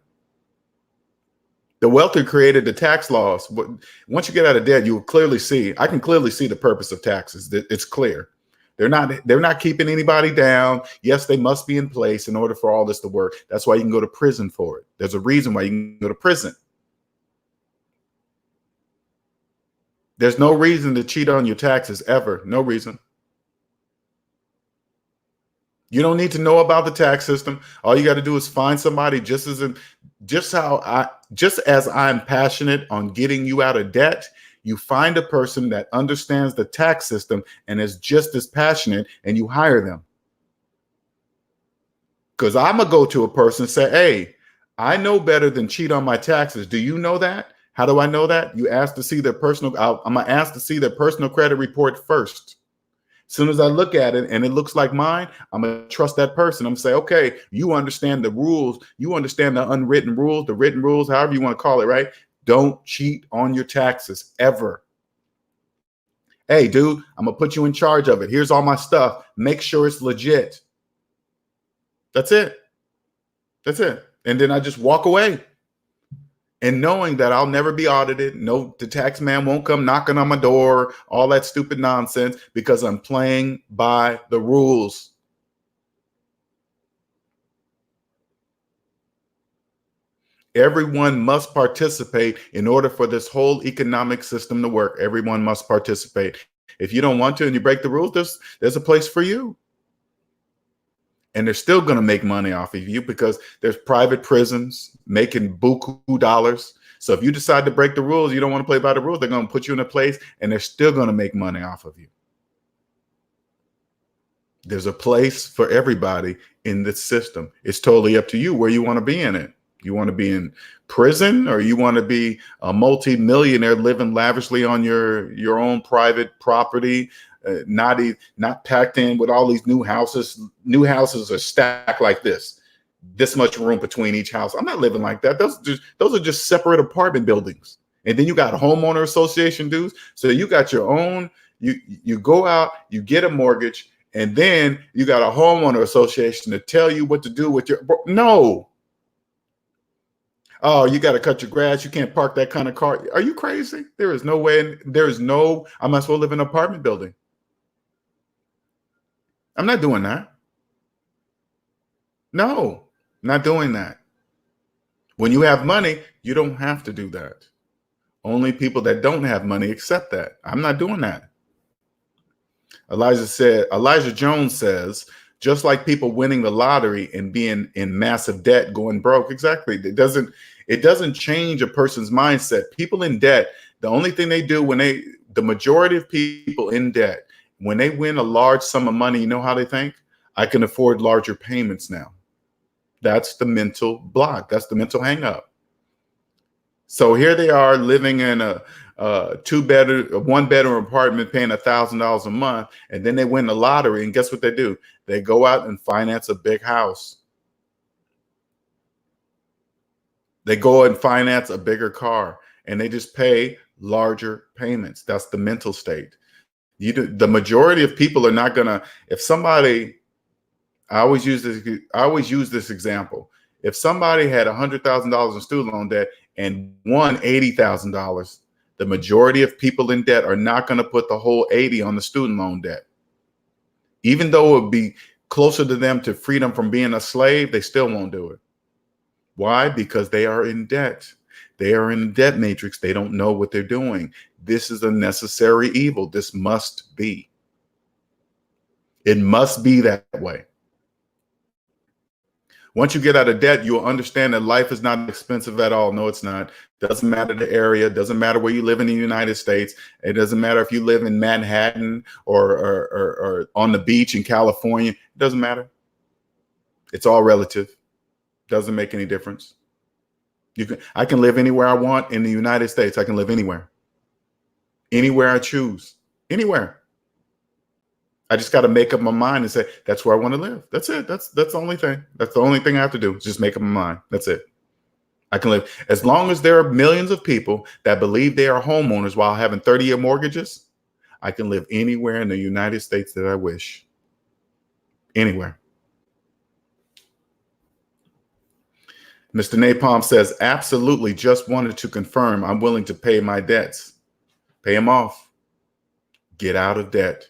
The wealthy created the tax laws. But once you get out of debt, you will clearly see, I can clearly see the purpose of taxes. It's clear. They're not keeping anybody down. Yes, they must be in place in order for all this to work. That's why you can go to prison for it. There's a reason why you can go to prison. There's no reason to cheat on your taxes ever. No reason. You don't need to know about the tax system. All you got to do is find somebody just as I'm passionate on getting you out of debt. You find a person that understands the tax system and is just as passionate, and you hire them. Because I'm going to go to a person and say, hey, I know better than cheat on my taxes. Do you know that? How do I know that? You ask to see their personal, I'm going to ask to see their personal credit report first. As soon as I look at it and it looks like mine, I'm going to trust that person. I'm going to say, okay, you understand the rules. You understand the unwritten rules, the written rules, however you want to call it, right? Don't cheat on your taxes ever. Hey, dude, I'm going to put you in charge of it. Here's all my stuff. Make sure it's legit. That's it. That's it. And then I just walk away. And knowing that I'll never be audited, no, the tax man won't come knocking on my door, all that stupid nonsense, because I'm playing by the rules. Everyone must participate in order for this whole economic system to work. Everyone must participate. If you don't want to and you break the rules, there's a place for you. And they're still going to make money off of you because there's private prisons making buku dollars. So if you decide to break the rules, you don't want to play by the rules, they're going to put you in a place and they're still going to make money off of you. There's a place for everybody in this system. It's totally up to you where you want to be in it. You want to be in prison, or you want to be a multi-millionaire living lavishly on your own private property, not packed in with all these new houses. New houses are stacked like this much room between each house. I'm not living like that. Those are just separate apartment buildings. And then you got homeowner association dues. So you got your own, you go out, you get a mortgage, and then you got a homeowner association to tell you what to do with your, no. Oh, you got to cut your grass. You can't park that kind of car. Are you crazy? There is no way. I might as well live in an apartment building. I'm not doing that. No, not doing that. When you have money, you don't have to do that. Only people that don't have money accept that. I'm not doing that. Elijah Jones says, just like people winning the lottery and being in massive debt, going broke. Exactly. It doesn't change a person's mindset. People in debt, the only thing they do the majority of people in debt, when they win a large sum of money, you know how they think? I can afford larger payments now. That's the mental block. That's the mental hang up. So here they are living in a one-bedroom apartment, paying $1,000 a month, and then they win the lottery, and guess what they do? They go out and finance a big house. They go and finance a bigger car, and they just pay larger payments. That's the mental state. The majority of people are not gonna. If somebody, I always use this example. If somebody had $100,000 in student loan debt and won $80,000, the majority of people in debt are not going to put the whole 80 on the student loan debt. Even though it would be closer to them to freedom from being a slave, they still won't do it. Why? Because they are in debt. They are in a debt matrix. They don't know what they're doing. This is a necessary evil. This must be. It must be that way. Once you get out of debt, you'll understand that life is not expensive at all. No, it's not. Doesn't matter the area. Doesn't matter where you live in the United States. It doesn't matter if you live in Manhattan or on the beach in California. It doesn't matter. It's all relative. Doesn't make any difference. I can live anywhere I want in the United States. I can live anywhere. Anywhere I choose. Anywhere. I just got to make up my mind and say, that's where I want to live. That's it. That's the only thing. That's the only thing I have to do. Just make up my mind. That's it. I can live. As long as there are millions of people that believe they are homeowners while having 30-year mortgages, I can live anywhere in the United States that I wish. Anywhere. Mr. Napalm says, absolutely, just wanted to confirm I'm willing to pay my debts. Pay them off. Get out of debt.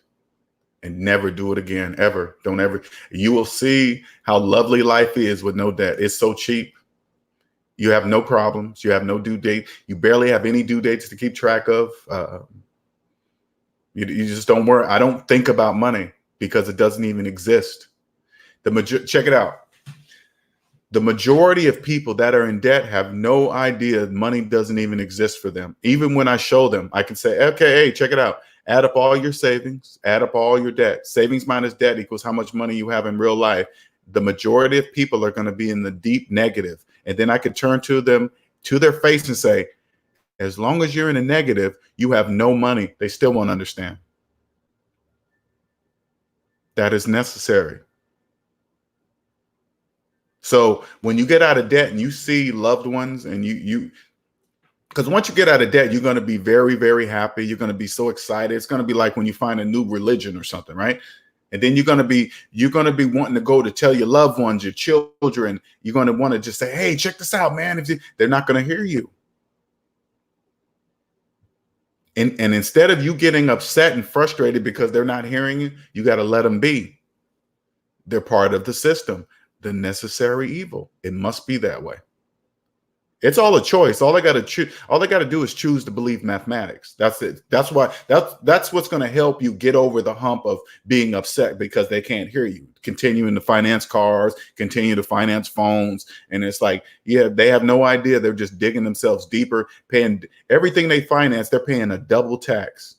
And never do it again, ever. Don't ever. You will see how lovely life is with no debt. It's so cheap. You have no problems. You have no due date. You barely have any due dates to keep track of. You just don't worry. I don't think about money because it doesn't even exist. Check it out. The majority of people that are in debt have no idea money doesn't even exist for them. Even when I show them, I can say, okay, hey, check it out. Add up all your savings, add up all your debt. Savings minus debt equals how much money you have in real life. The majority of people are going to be in the deep negative. And then I could turn to them, to their face and say, as long as you're in a negative, you have no money. They still won't understand. That is necessary. So when you get out of debt and you see loved ones and because once you get out of debt, you're going to be very, very happy. You're going to be so excited. It's going to be like when you find a new religion or something, right? And then you're going to be wanting to go to tell your loved ones, your children. You're going to want to just say, hey, check this out, man. They're not going to hear you. And instead of you getting upset and frustrated because they're not hearing you, you got to let them be. They're part of the system, the necessary evil. It must be that way. It's all a choice. All they got to do is choose to believe mathematics. That's it. That's what's going to help you get over the hump of being upset because they can't hear you. Continuing to finance cars, continue to finance phones. And it's like, yeah, they have no idea. They're just digging themselves deeper, paying everything they finance. They're paying a double tax.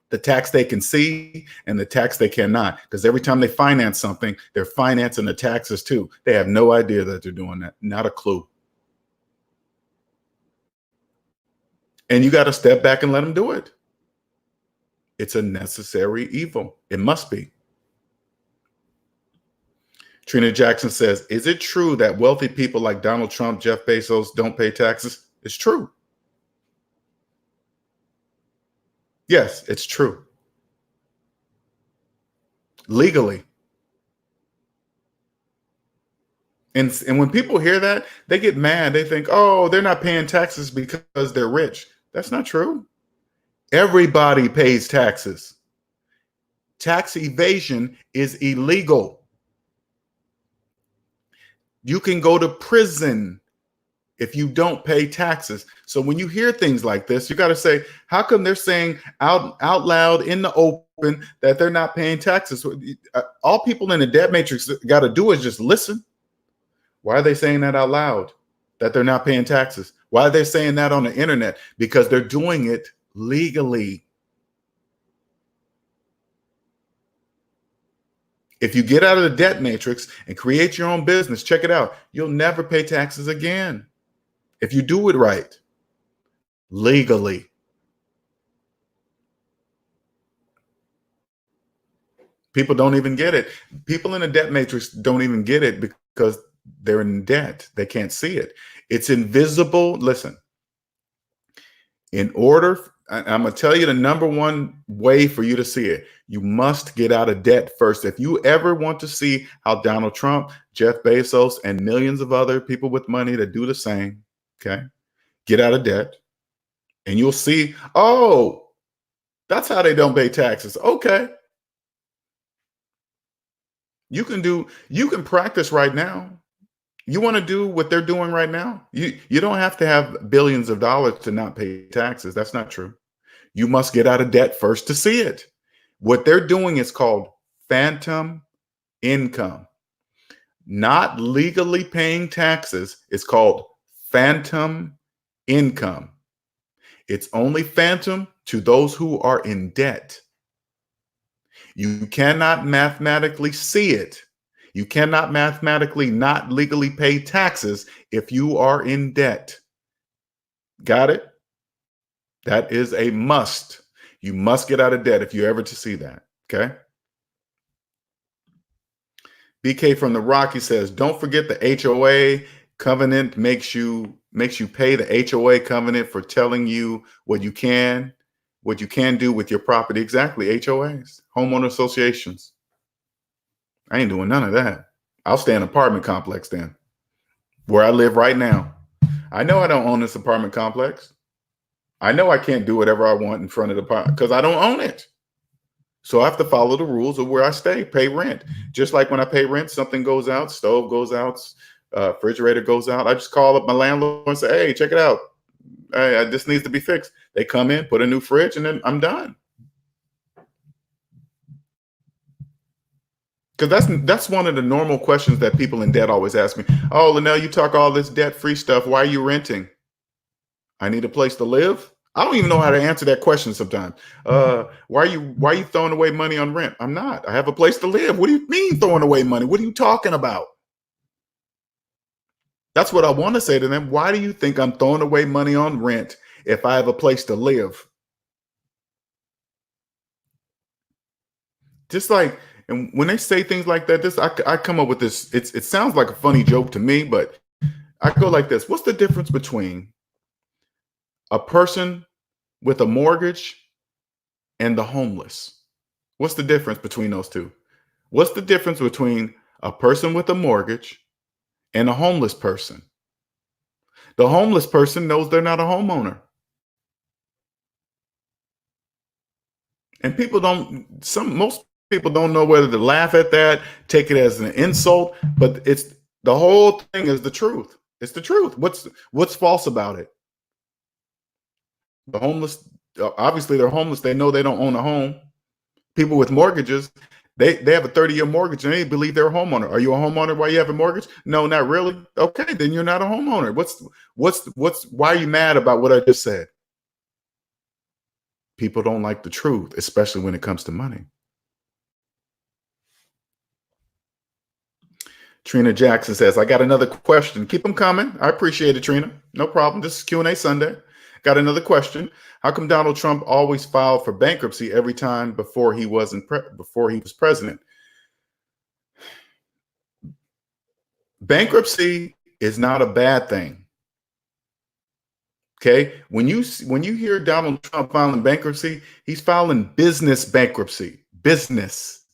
The tax they can see and the tax they cannot. Because every time they finance something, they're financing the taxes too. They have no idea that they're doing that. Not a clue. And you got to step back and let them do it. It's a necessary evil. It must be. Trina Jackson says, is it true that wealthy people like Donald Trump, Jeff Bezos don't pay taxes? It's true. Yes, it's true. Legally. And when people hear that, they get mad. They think, oh, they're not paying taxes because they're rich. That's not true. Everybody pays taxes. Tax evasion is illegal. You can go to prison if you don't pay taxes. So when you hear things like this, you got to say, how come they're saying out loud in the open that they're not paying taxes? All people in the debt matrix got to do is just listen. Why are they saying that out loud, that they're not paying taxes? Why are they saying that on the internet? Because they're doing it legally. If you get out of the debt matrix and create your own business, check it out. You'll never pay taxes again. If you do it right, legally. People don't even get it. People in the debt matrix don't even get it because they're in debt. They can't see it. It's invisible. Listen, I'm going to tell you the number one way for you to see it. You must get out of debt first. If you ever want to see how Donald Trump, Jeff Bezos, and millions of other people with money that do the same, okay, get out of debt, and you'll see, oh, that's how they don't pay taxes. Okay. You can practice right now. You want to do what they're doing right now? You don't have to have billions of dollars to not pay taxes. That's not true. You must get out of debt first to see it. What they're doing is called phantom income. not legally paying taxes is called phantom income. It's only phantom to those who are in debt. You cannot mathematically see it. You cannot mathematically not legally pay taxes if you are in debt. Got it? That is a must. You must get out of debt if you're ever to see that. Okay. BK from the Rocky says, don't forget the HOA covenant makes you pay the HOA covenant for telling you what you can do with your property. Exactly. HOAs, homeowner associations. I ain't doing none of that. I'll stay in an apartment complex then, where I live right now. I know I don't own this apartment complex. I know I can't do whatever I want in front of the apartment because I don't own it. So I have to follow the rules of where I stay, pay rent. Just like when I pay rent, something goes out, stove goes out, refrigerator goes out. I just call up my landlord and say, hey, check it out. Hey, this needs to be fixed. They come in, put a new fridge, and then I'm done. Because that's one of the normal questions that people in debt always ask me. Oh, Linnell, you talk all this debt-free stuff. Why are you renting? I need a place to live. I don't even know how to answer that question sometimes. Why are you throwing away money on rent? I'm not. I have a place to live. What do you mean throwing away money? What are you talking about? That's what I want to say to them. Why do you think I'm throwing away money on rent if I have a place to live? Just like, and when they say things like that, I come up with this. It sounds like a funny joke to me, but I go like this. What's the difference between a person with a mortgage and the homeless? What's the difference between those two? What's the difference between a person with a mortgage and a homeless person? The homeless person knows they're not a homeowner. And most people don't know whether to laugh at that, take it as an insult, but it's the whole thing is the truth. It's the truth. What's false about it? The homeless, obviously they're homeless. They know they don't own a home. People with mortgages, they have a 30-year mortgage and they believe they're a homeowner. Are you a homeowner while you have a mortgage? No, not really. Okay, then you're not a homeowner. Why are you mad about what I just said? People don't like the truth, especially when it comes to money. Trina Jackson says, I got another question. Keep them coming. I appreciate it, Trina. No problem. This is Q&A Sunday. Got another question. How come Donald Trump always filed for bankruptcy every time before he was president? Bankruptcy is not a bad thing. Okay, when you hear Donald Trump filing bankruptcy, he's filing business bankruptcy. Business,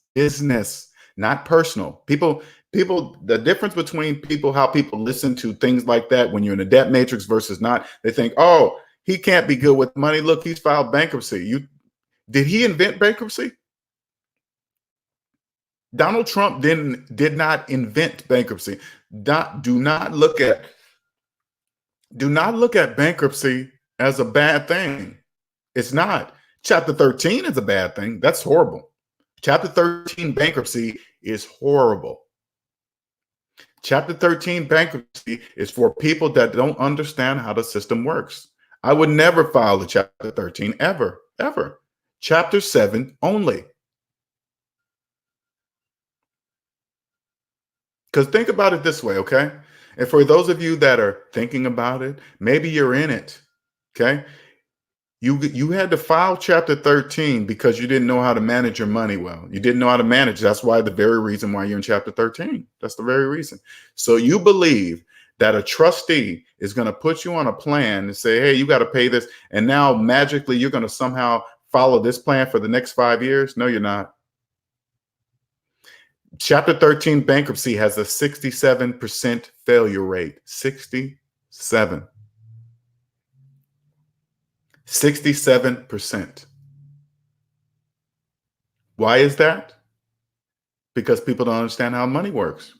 not personal. People, the difference between how people listen to things like that when you're in a debt matrix versus not, they think, oh, he can't be good with money. Look, he's filed bankruptcy. Did he invent bankruptcy? Donald Trump did not invent bankruptcy. Do not look at bankruptcy as a bad thing. It's not. Chapter 13 is a bad thing. That's horrible. Chapter 13 bankruptcy is horrible. Chapter 13 bankruptcy is for people that don't understand how the system works. I would never file a Chapter 13 ever. Chapter 7 only. Because think about it this way, okay? And for those of you that are thinking about it, maybe you're in it, okay? You had to file Chapter 13 because you didn't know how to manage your money well. You didn't know how to manage. That's why the very reason why you're in Chapter 13. That's the very reason. So you believe that a trustee is going to put you on a plan and say, hey, you got to pay this. And now magically you're going to somehow follow this plan for the next 5 years. No, you're not. Chapter 13 bankruptcy has a 67% failure rate. 67%. Why is that? Because people don't understand how money works.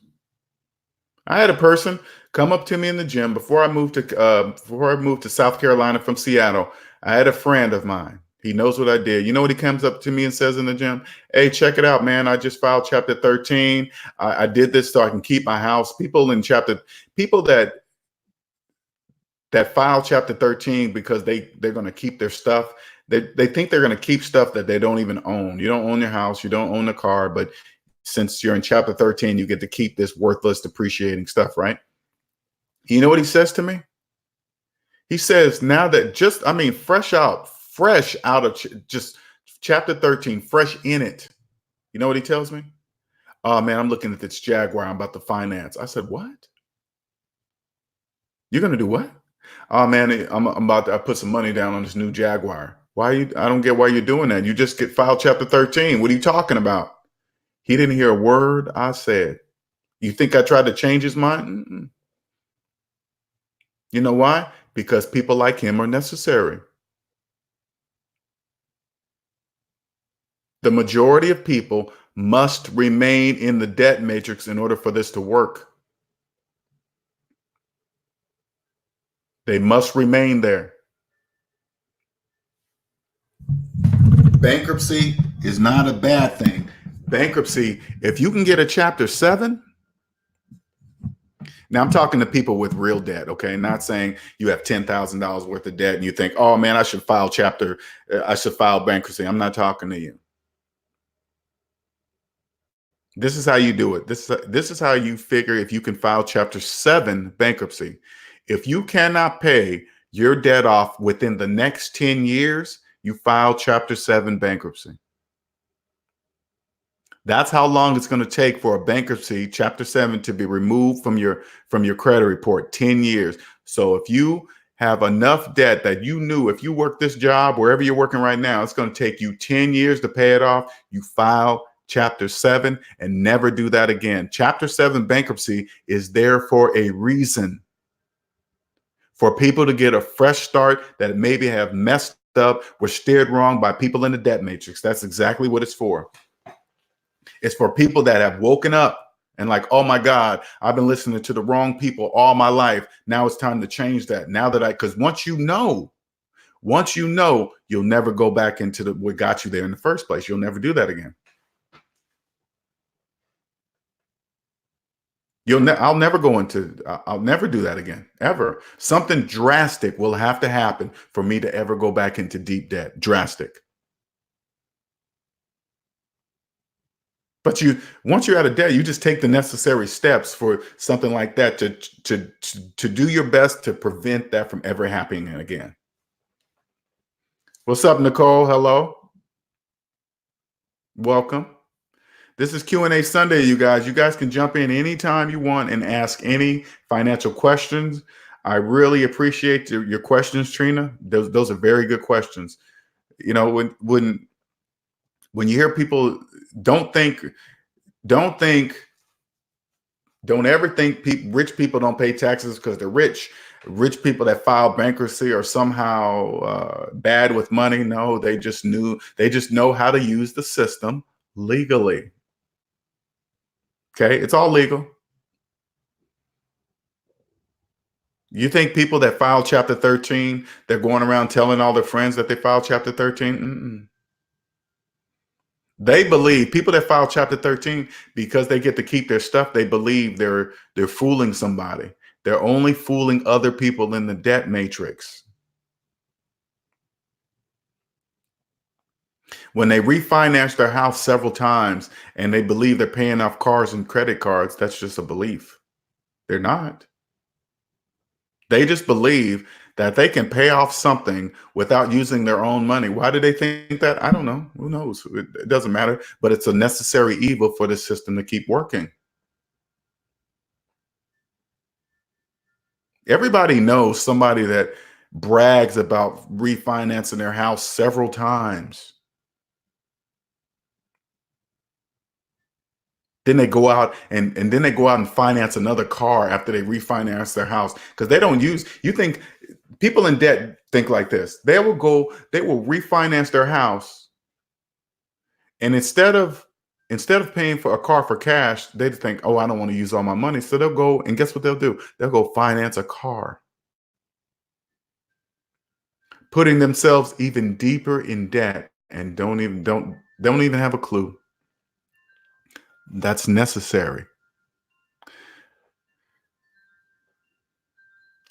I had a person come up to me in the gym before I moved to South Carolina from Seattle. I had a friend of mine. He knows what I did. You know what he comes up to me and says in the gym? Hey, check it out, man. I just filed chapter 13. I did this so I can keep my house. People that file chapter 13 because they're going to keep their stuff. They think they're going to keep stuff that they don't even own. You don't own your house. You don't own a car. But since you're in chapter 13, you get to keep this worthless, depreciating stuff, right? You know what he says to me? He says, now that fresh out of just chapter 13, fresh in it. You know what he tells me? Oh, man, I'm looking at this Jaguar I'm about to finance. I said, what? You're going to do what? Oh, man, I put some money down on this new Jaguar. I don't get why you're doing that. You just filed chapter 13. What are you talking about? He didn't hear a word I said. You think I tried to change his mind? Mm-mm. You know why? Because people like him are necessary. The majority of people must remain in the debt matrix in order for this to work. They must remain there. Bankruptcy is not a bad thing. Bankruptcy, if you can get a chapter 7, now I'm talking to people with real debt, okay? Not saying you have $10,000 worth of debt and you think, oh man, I should file bankruptcy. I'm not talking to you. This is how you do it. This is how you figure if you can file chapter 7 bankruptcy. If you cannot pay your debt off within the next 10 years, you file chapter 7 bankruptcy. That's how long it's going to take for a bankruptcy chapter 7 to be removed from your credit report, 10 years. So if you have enough debt that you knew if you work this job, wherever you're working right now, it's going to take you 10 years to pay it off. You file chapter 7 and never do that again. Chapter 7 bankruptcy is there for a reason. For people to get a fresh start that maybe have messed up, were steered wrong by people in the debt matrix. That's exactly what it's for. It's for people that have woken up and like, oh my God, I've been listening to the wrong people all my life. Now it's time to change that. Because once you know, you'll never go back into what got you there in the first place. You'll never do that again. I'll never do that again, ever. Something drastic will have to happen for me to ever go back into deep debt. Drastic. But once you're out of debt, you just take the necessary steps for something like that to do your best to prevent that from ever happening again. What's up, Nicole? Hello. Welcome. This is Q&A Sunday, you guys. You guys can jump in anytime you want and ask any financial questions. I really appreciate your questions, Trina. Those are very good questions. You know, when you hear people, don't ever think rich people don't pay taxes because they're rich. Rich people that file bankruptcy are somehow bad with money. No, they just know how to use the system legally. Okay, it's all legal. You think people that file chapter 13, they're going around telling all their friends that they filed chapter 13? Mm-mm. They believe people that file chapter 13, because they get to keep their stuff, they believe they're fooling somebody. They're only fooling other people in the debt matrix. When they refinance their house several times and they believe they're paying off cars and credit cards, that's just a belief. They're not. They just believe that they can pay off something without using their own money. Why do they think that? I don't know. Who knows? It doesn't matter. But it's a necessary evil for the system to keep working. Everybody knows somebody that brags about refinancing their house several times. Then they go out and then they go out and finance another car after they refinance their house because they don't use. You think people in debt think like this? They will refinance their house, and instead of paying for a car for cash, they think, oh, I don't want to use all my money. So they'll go and guess what they'll do? They'll go finance a car. putting themselves even deeper in debt and don't even have a clue. That's necessary.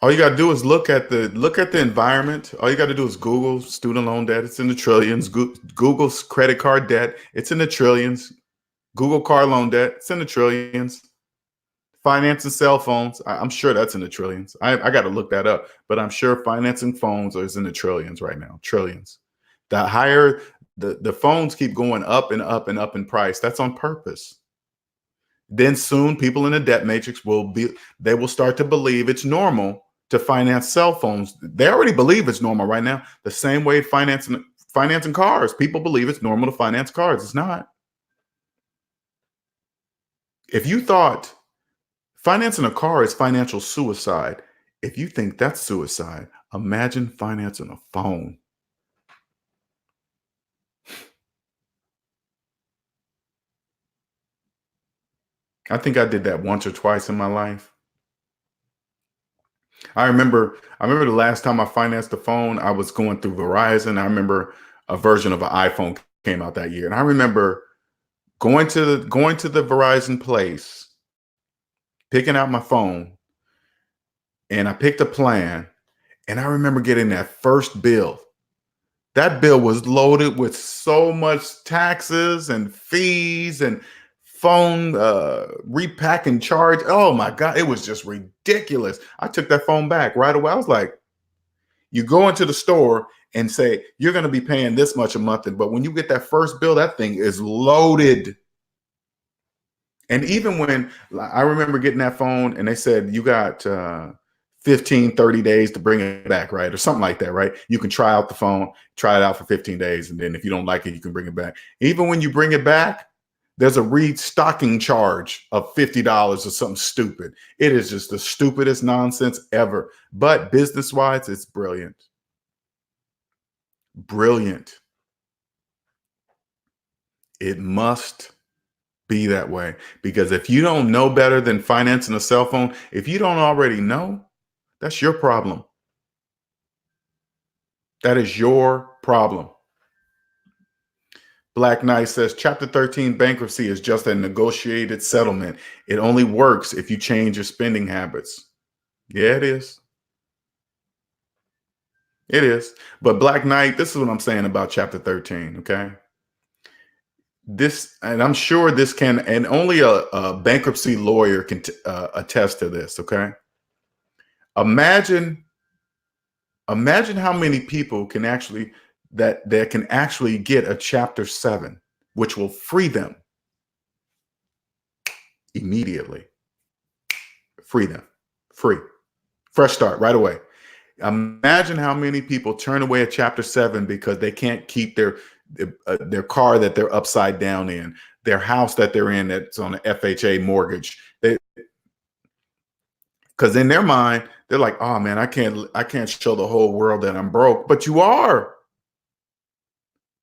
All you got to do is look at the environment. All you got to do is Google student loan debt. It's in the trillions. Google's credit card debt. It's in the trillions. Google car loan debt. It's in the trillions. Financing cell phones. I'm sure that's in the trillions. I got to look that up, but I'm sure financing phones is in the trillions right now. Trillions. The higher the phones keep going up and up and up in price. That's on purpose. Then soon people in the debt matrix will start to believe it's normal to finance cell phones. They already believe it's normal right now. The same way financing cars. People believe it's normal to finance cars. It's not. If you thought financing a car is financial suicide, if you think that's suicide, imagine financing a phone. I think I did that once or twice in my life. I remember the last time I financed a phone, I was going through Verizon. I remember a version of an iPhone came out that year. And I remember going to the Verizon place, picking out my phone, and I picked a plan. And I remember getting that first bill. That bill was loaded with so much taxes and fees and phone repacking charge. Oh my God, it was just ridiculous. I took that phone back right away. I was like, you go into the store and say, you're going to be paying this much a month. But when you get that first bill, that thing is loaded. And even when I remember getting that phone and they said, you got 15, 30 days to bring it back, right? Or something like that, right? You can try out the phone, try it out for 15 days. And then if you don't like it, you can bring it back. Even when you bring it back, there's a restocking charge of $50 or something stupid. It is just the stupidest nonsense ever. But business-wise, it's brilliant. Brilliant. It must be that way. Because if you don't know better than financing a cell phone, if you don't already know, that's your problem. That is your problem. Black Knight says, Chapter 13 bankruptcy is just a negotiated settlement. It only works if you change your spending habits. Yeah, it is. It is. But Black Knight, this is what I'm saying about Chapter 13, okay? This, and I'm sure this can, and only a bankruptcy lawyer can attest to this, okay? Imagine how many people can actually that can actually get a Chapter 7, which will free them immediately. Free them. Free. Fresh start right away. Imagine how many people turn away a Chapter 7 because they can't keep their car that they're upside down in, their house that they're in that's on an FHA mortgage. Because in their mind, they're like, oh man, I can't show the whole world that I'm broke. But you are.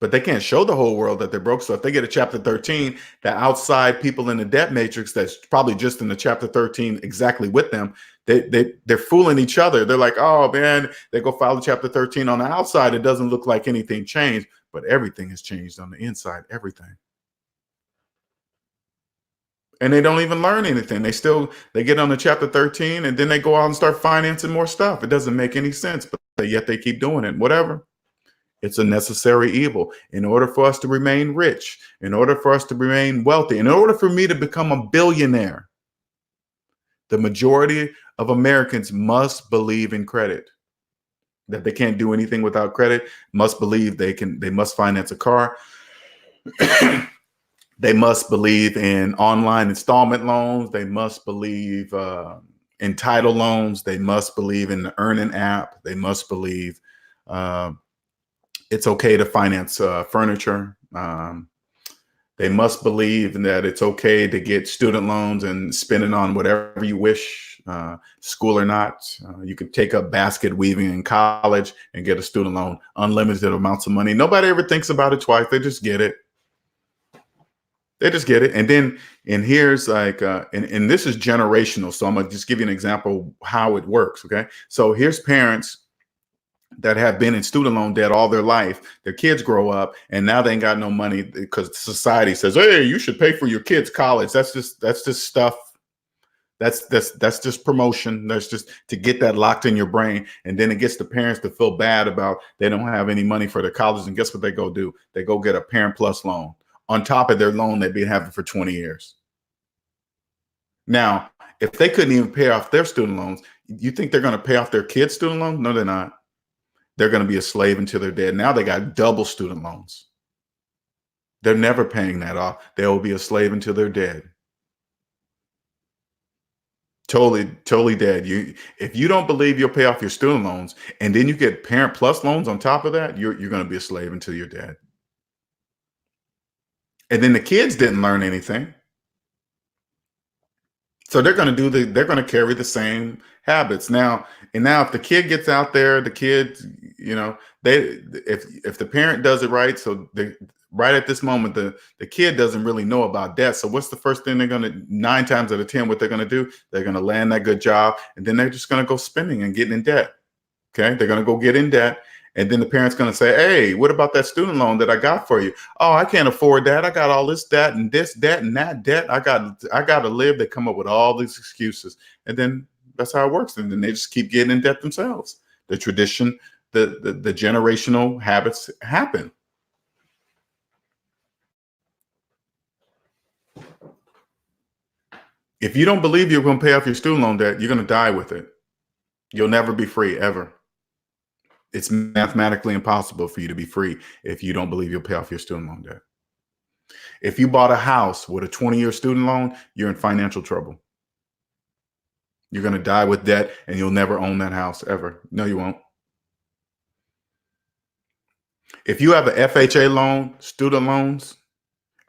But they can't show the whole world that they're broke. So if they get a Chapter 13, the outside people in the debt matrix that's probably just in the Chapter 13 exactly with them, they're fooling each other. They're like, oh man, they go file a Chapter 13 on the outside. It doesn't look like anything changed, but everything has changed on the inside, everything. And they don't even learn anything. They get on the Chapter 13 and then they go out and start financing more stuff. It doesn't make any sense, but yet they keep doing it, whatever. It's a necessary evil. In order for us to remain rich, in order for us to remain wealthy, in order for me to become a billionaire, the majority of Americans must believe in credit, that they can't do anything without credit, must believe they must finance a car. They must believe in online installment loans. They must believe in title loans. They must believe in the Earning app. They must believe it's okay to finance furniture. They must believe that it's okay to get student loans and spend it on whatever you wish, school or not. You can take up basket weaving in college and get a student loan, unlimited amounts of money. Nobody ever thinks about it twice. They just get it. They just get it. And here's like, and this is generational. So I'm going to just give you an example of how it works. Okay. So here's parents that have been in student loan debt all their life. Their kids grow up and now they ain't got no money because society says, hey, you should pay for your kids' college. That's just stuff. That's just promotion. That's just to get that locked in your brain. And then it gets the parents to feel bad about they don't have any money for their college. And guess what they go do? They go get a Parent Plus loan on top of their loan they've been having for 20 years. Now, if they couldn't even pay off their student loans, you think they're going to pay off their kids' student loans? No, they're not. They're going to be a slave until they're dead. Now they got double student loans. They're never paying that off. They will be a slave until they're dead. Totally dead. If you don't believe you'll pay off your student loans and then you get Parent Plus loans on top of that, you're going to be a slave until you're dead. And then the kids didn't learn anything. So they're going to carry the same habits. Now if the kid gets out there, the kid, if the parent does it right, so right at this moment, the kid doesn't really know about debt. So what's the first thing 9 times out of 10, what they're going to do? They're going to land that good job and then they're just going to go spending and getting in debt. Okay. They're going to go get in debt. And then the parent's going to say, hey, what about that student loan that I got for you? Oh, I can't afford that. I got all this debt and this debt and that debt. I got to live. They come up with all these excuses. And then that's how it works. And then they just keep getting in debt themselves. The tradition, the generational habits happen. If you don't believe you're going to pay off your student loan debt, you're going to die with it. You'll never be free, ever. It's mathematically impossible for you to be free if you don't believe you'll pay off your student loan debt. If you bought a house with a 20-year student loan, you're in financial trouble. You're going to die with debt and you'll never own that house ever. No, you won't. If you have an FHA loan, student loans,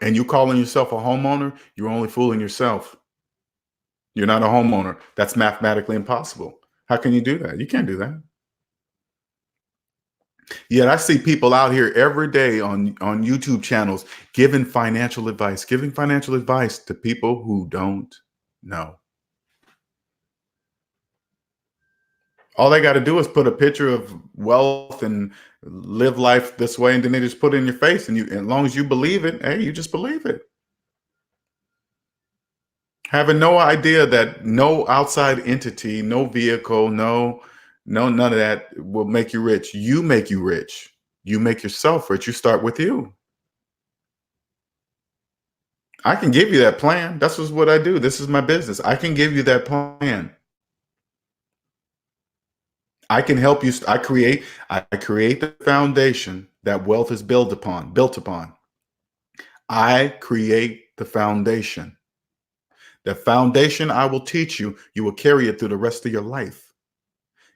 and you calling yourself a homeowner, you're only fooling yourself. You're not a homeowner. That's mathematically impossible. How can you do that? You can't do that. Yet I see people out here every day on YouTube channels giving financial advice to people who don't know. All they got to do is put a picture of wealth and live life this way, and then they just put it in your face. And as long as you believe it, hey, you just believe it. Having no idea that no outside entity, no vehicle, none of that will make you rich. You make you rich. You make yourself rich. You start with you. I can give you that plan. That's just what I do. This is my business. I can give you that plan. I can help you. I create the foundation that wealth is built upon. I create the foundation. The foundation I will teach you, you will carry it through the rest of your life.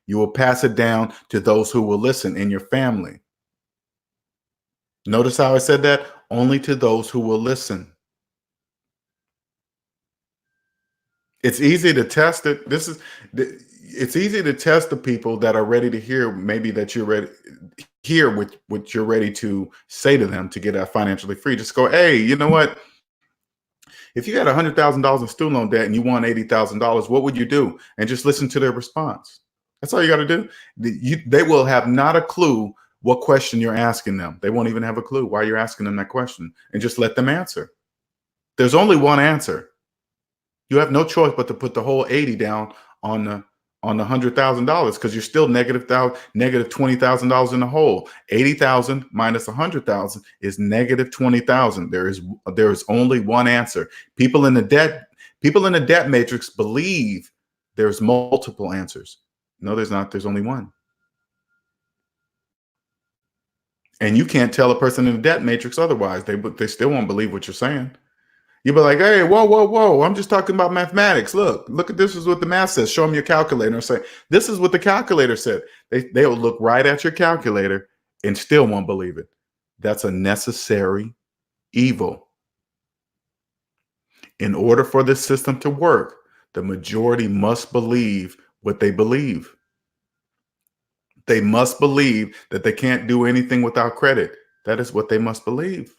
You will pass it down to those who will listen in your family. Notice how I said that? Only to those who will listen. It's easy to test it. It's easy to test the people that are ready to hear, maybe that you're ready hear what you're ready to say to them to get financially free. Just go, hey, you know what? If you had $100,000 in student loan debt and you won $80,000, what would you do? And just listen to their response. That's all you got to do. They will have not a clue what question you're asking them. They won't even have a clue why you're asking them that question, and just let them answer. There's only one answer. You have no choice but to put the whole 80 down on the $100,000 because you're still negative $20,000 in the hole. 80,000 minus 100,000 is negative 20,000. There is only one answer. People in the debt matrix believe there's multiple answers. No, there's not. There's only one. And you can't tell a person in the debt matrix otherwise. They still won't believe what you're saying. You'll be like, hey, whoa. I'm just talking about mathematics. Look at this is what the math says. Show them your calculator and say, this is what the calculator said. They'll look right at your calculator and still won't believe it. That's a necessary evil. In order for this system to work, the majority must believe what they believe. They must believe that they can't do anything without credit. That is what they must believe.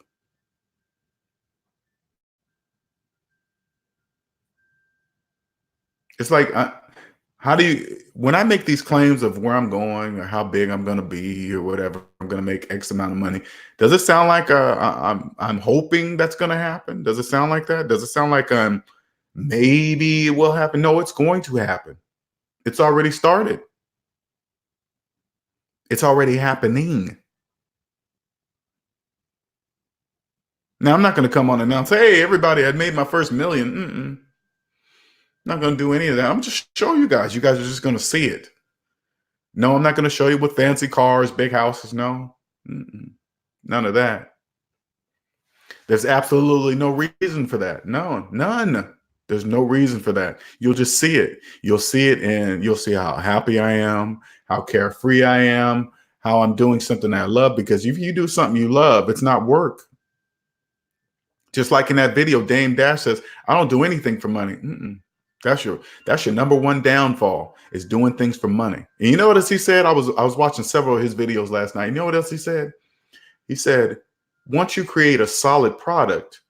It's like, How do you, when I make these claims of where I'm going or how big I'm going to be or whatever, I'm going to make X amount of money. Does it sound like I'm hoping that's going to happen? Does it sound like that? Does it sound like maybe it will happen? No, it's going to happen. It's already started. It's already happening. Now, I'm not going to come on and announce, hey, everybody, I made my first million. Not going to do any of that. I'm just show you guys. You guys are just going to see it. No, I'm not going to show you with fancy cars, big houses. No, none of that. There's absolutely no reason for that. No, none. There's no reason for that. You'll just see it. You'll see it and you'll see how happy I am, how carefree I am, how I'm doing something I love. Because if you do something you love, it's not work. Just like in that video, Dame Dash says, I don't do anything for money. That's your number one downfall, is doing things for money. And you know what else he said? I was watching several of his videos last night. You know what else he said? He said, once you create a solid product,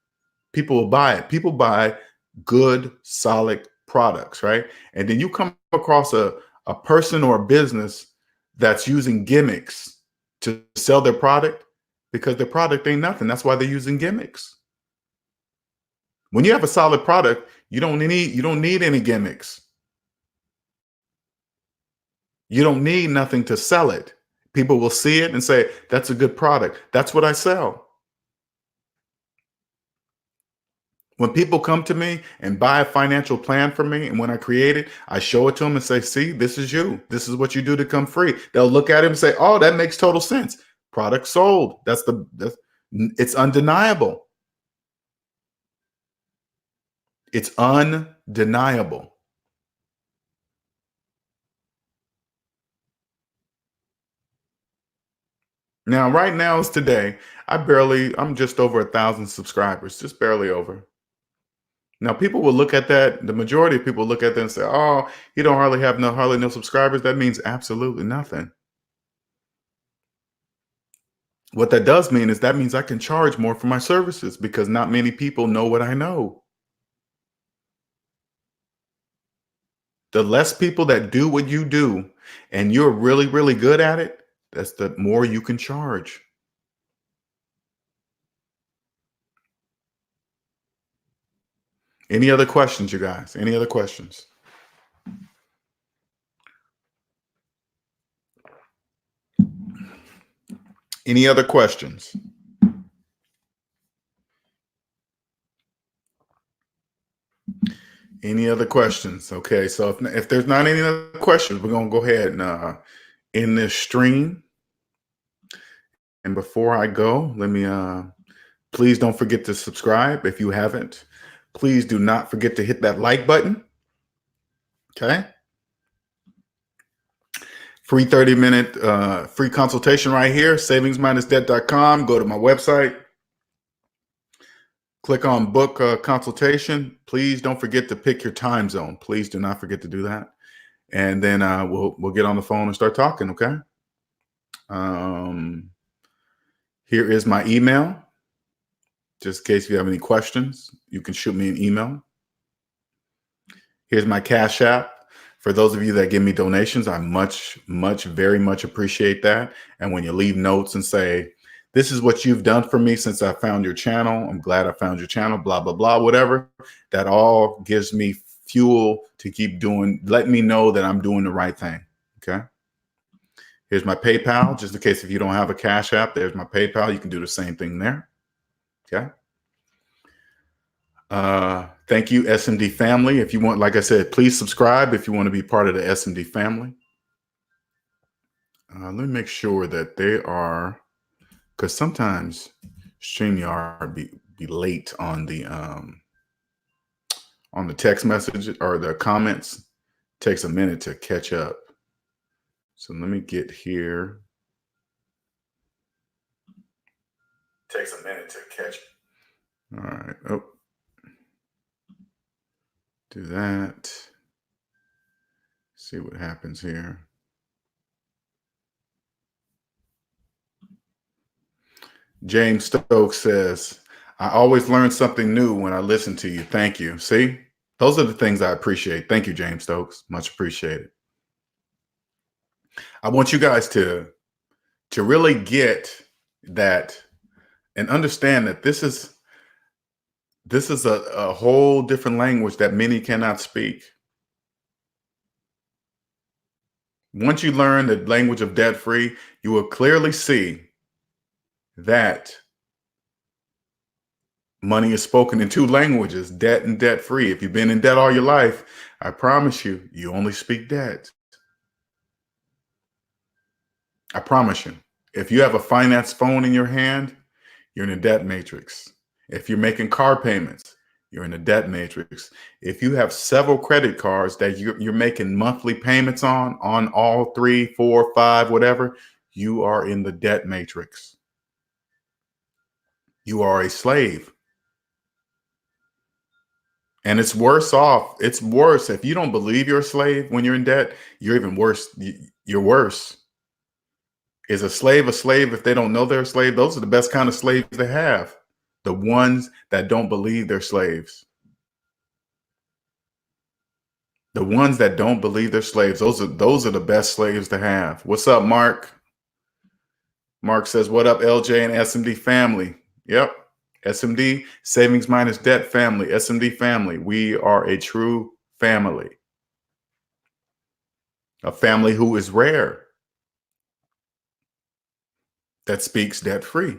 people will buy it. People buy good, solid products, right? And then you come across a person or a business that's using gimmicks to sell their product, because their product ain't nothing. That's why they're using gimmicks. When you have a solid product, you don't need any gimmicks. You don't need nothing to sell it. People will see it and say, that's a good product. That's what I sell. When people come to me and buy a financial plan from me, and when I create it, I show it to them and say, see, this is you. This is what you do to come free. They'll look at it and say, oh, that makes total sense. Product sold. It's undeniable. It's undeniable. Now, right now is today. I'm just over 1,000 subscribers, just barely over. Now, people will look at that. The majority of people look at that and say, oh, you don't hardly have no subscribers. That means absolutely nothing. What that does mean is that means I can charge more for my services, because not many people know what I know. The less people that do what you do and you're really, really good at it, that's the more you can charge. Any other questions, you guys? Any other questions? Any other questions? Any other questions? Okay, so if there's not any other questions, we're going to go ahead and end this stream. And before I go, let me please don't forget to subscribe if you haven't. Please do not forget to hit that like button. Okay. Free 30-minute free consultation right here, SavingsMinusDebt.com. Go to my website. Click on book consultation. Please don't forget to pick your time zone. Please do not forget to do that. And then we'll get on the phone and start talking, okay? Here is my email. Just in case you have any questions, you can shoot me an email. Here's my Cash App. For those of you that give me donations, I very much appreciate that. And when you leave notes and say, this is what you've done for me since I found your channel. I'm glad I found your channel, blah, blah, blah, whatever. That all gives me fuel to keep doing, let me know that I'm doing the right thing, okay? Here's my PayPal, just in case if you don't have a Cash App, there's my PayPal. You can do the same thing there, okay? Thank you, SMD family. If you want, like I said, please subscribe if you want to be part of the SMD family. Let me make sure that they are, because sometimes StreamYard be late on the text message or the comments. It takes a minute to catch up. So let me get here. Takes a minute to catch. All right. Oh, do that. See what happens here. James Stokes says, I always learn something new when I listen to you. Thank you. See, Those are the things I appreciate. Thank you, James Stokes. Much appreciated. I want you guys to really get that and understand that this is a whole different language that many cannot speak. Once you learn the language of debt-free, you will clearly see that money is spoken in two languages, debt and debt-free. If you've been in debt all your life, I promise you, you only speak debt. I promise you. If you have a finance phone in your hand, you're in a debt matrix. If you're making car payments, you're in a debt matrix. If you have several credit cards that you're making monthly payments on all 3, 4, 5, whatever, you are in the debt matrix. You are a slave. And it's worse off. It's worse. If you don't believe you're a slave when you're in debt, you're even worse. You're worse. Is a slave if they don't know they're a slave? Those are the best kind of slaves to have. The ones that don't believe they're slaves. The ones that don't believe they're slaves. Those are the best slaves to have. What's up, Mark? Mark says, what up, LJ and SMD family? Yep. SMD, Savings Minus Debt family. SMD family. We are a true family. A family who is rare. That speaks debt-free.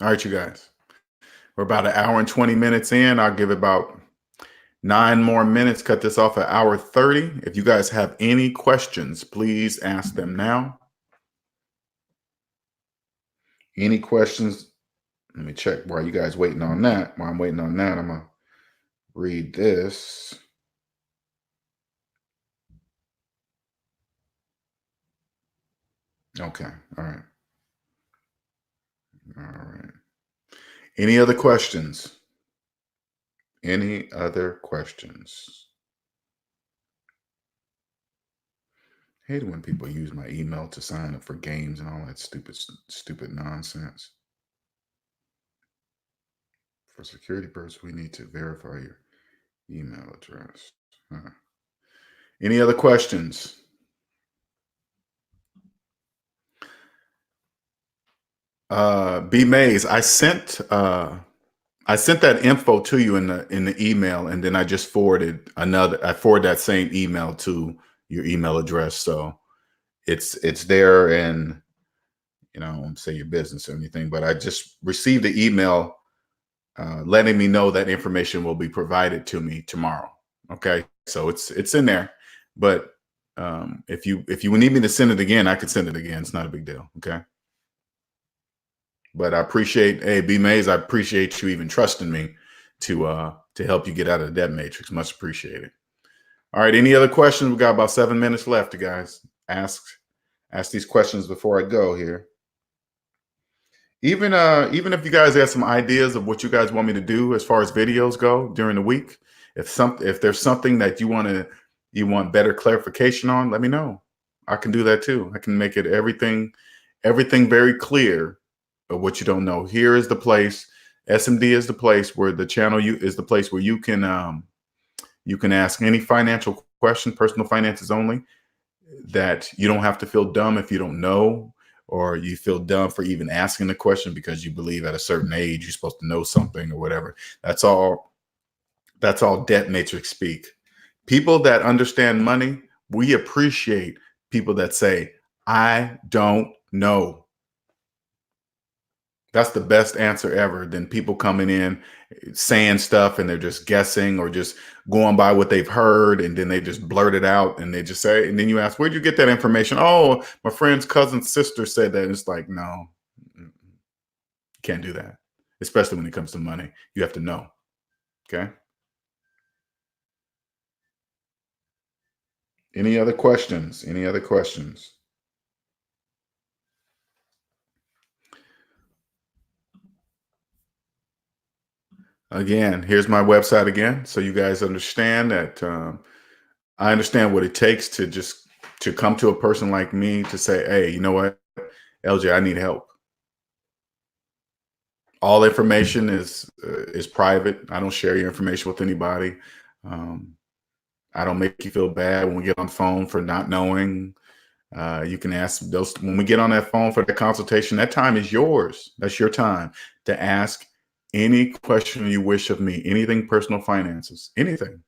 All right, you guys. We're about 1 hour and 20 minutes in. I'll give about 9 more minutes, cut this off at 1:30. If you guys have any questions, please ask them now. Any questions? Let me check while you guys waiting on that. While I'm waiting on that, I'm going to read this. Okay. All right. All right. Any other questions? Any other questions? I hate it when people use my email to sign up for games and all that stupid nonsense. For security purposes, we need to verify your email address. Any other questions? B Mays, I sent that info to you in the email, and then I just forwarded that same email to your email address. So it's there, and I won't say your business or anything, but I just received the email letting me know that information will be provided to me tomorrow. Okay, so it's in there, but if you need me to send it again, I could send it again. It's not a big deal. Okay. But I appreciate, hey, B Mays, I appreciate you even trusting me to help you get out of the debt matrix. Much appreciated. All right, any other questions? We got about 7 minutes left, you guys. Ask these questions before I go here. Even if you guys have some ideas of what you guys want me to do as far as videos go during the week, if there's something that you want better clarification on, let me know. I can do that too. I can make it everything very clear. Of what you don't know. Here is the place. SMD is the place where the channel is the place where you can ask any financial question, personal finances only, that you don't have to feel dumb if you don't know, or you feel dumb for even asking the question because you believe at a certain age you're supposed to know something or whatever. That's all debt matrix speak. People that understand money, we appreciate people that say, I don't know. That's the best answer ever than people coming in saying stuff and they're just guessing or just going by what they've heard, and then they just blurt it out and they just say, and then you ask, where'd you get that information? Oh, my friend's cousin's sister said that. And it's like, no, can't do that. Especially when it comes to money. You have to know. Okay. Any other questions? Any other questions? Again, here's my website again. So you guys understand that I understand what it takes to come to a person like me to say, hey, you know what, LJ, I need help. All information is private. I don't share your information with anybody. I don't make you feel bad when we get on the phone for not knowing. You can ask those when we get on that phone for the consultation. That time is yours. That's your time to ask any question you wish of me. Anything personal finances, anything.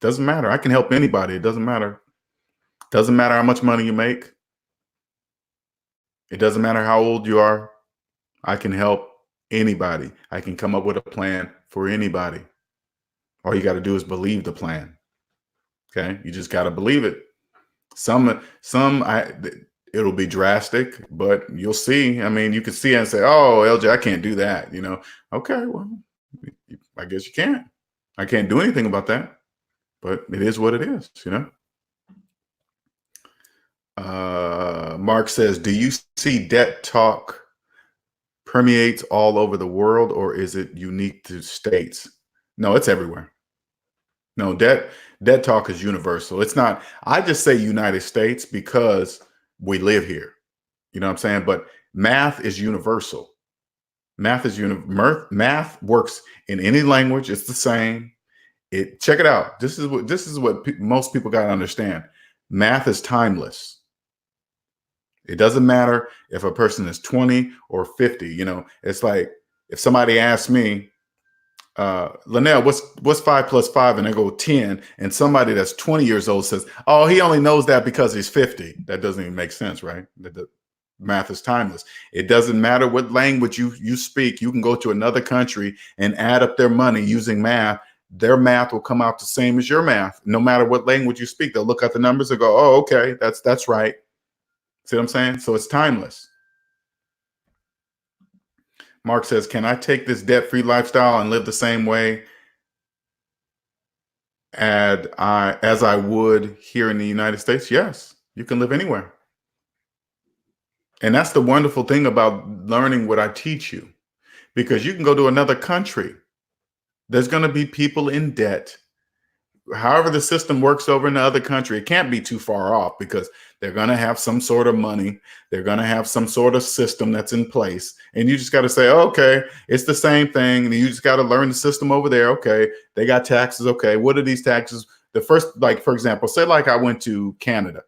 Doesn't matter. I can help anybody. It doesn't matter. Doesn't matter how much money you make. It doesn't matter how old you are. I can help anybody. I can come up with a plan for anybody. All you got to do is believe the plan. Okay, you just got to believe it. It'll be drastic, but you'll see. I mean, you can see and say, "Oh, LJ, I can't do that." You know, okay, well, I guess you can't. I can't do anything about that, but it is what it is. You know. Mark says, "Do you see debt talk permeates all over the world, or is it unique to states?" No, it's everywhere. No, debt talk is universal. It's not, I just say United States because we live here. You know what I'm saying? But math is universal. Math math works in any language. It's the same. Check it out. This is what most people got to understand. Math is timeless. It doesn't matter if a person is 20 or 50. You know, it's like if somebody asks me, Linnell, what's 5 plus 5? And I go 10. And somebody that's 20 years old says, oh, he only knows that because he's 50. That doesn't even make sense, right? The math is timeless. It doesn't matter what language you speak. You can go to another country and add up their money using math. Their math will come out the same as your math. No matter what language you speak, they'll look at the numbers and go, oh, okay, that's right. See what I'm saying? So it's timeless. Mark says, can I take this debt-free lifestyle and live the same way as I would here in the United States? Yes, you can live anywhere. And that's the wonderful thing about learning what I teach you, because you can go to another country. There's going to be people in debt. However the system works over in the other country, it can't be too far off because they're going to have some sort of money. They're going to have some sort of system that's in place. And you just got to say, oh, okay, it's the same thing. And you just got to learn the system over there. Okay, they got taxes. Okay, what are these taxes? The first, like, for example, say like I went to Canada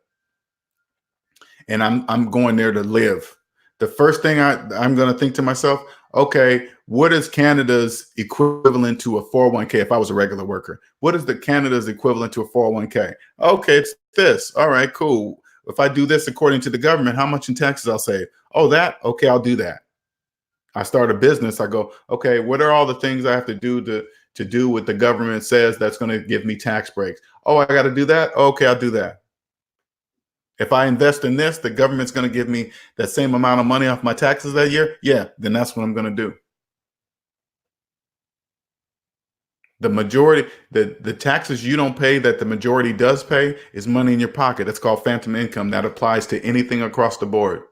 and I'm going there to live. The first thing I'm going to think to myself, okay, what is Canada's equivalent to a 401k if I was a regular worker? What is the Canada's equivalent to a 401k? Okay, it's this. All right, cool. If I do this according to the government, how much in taxes I'll save? Oh, that? Okay, I'll do that. I start a business. I go, okay, what are all the things I have to do to do what the government says that's going to give me tax breaks? Oh, I got to do that? Okay, I'll do that. If I invest in this, the government's going to give me that same amount of money off my taxes that year. Yeah, then that's what I'm going to do. The majority, the taxes you don't pay that the majority does pay is money in your pocket. It's called phantom income. That applies to anything across the board.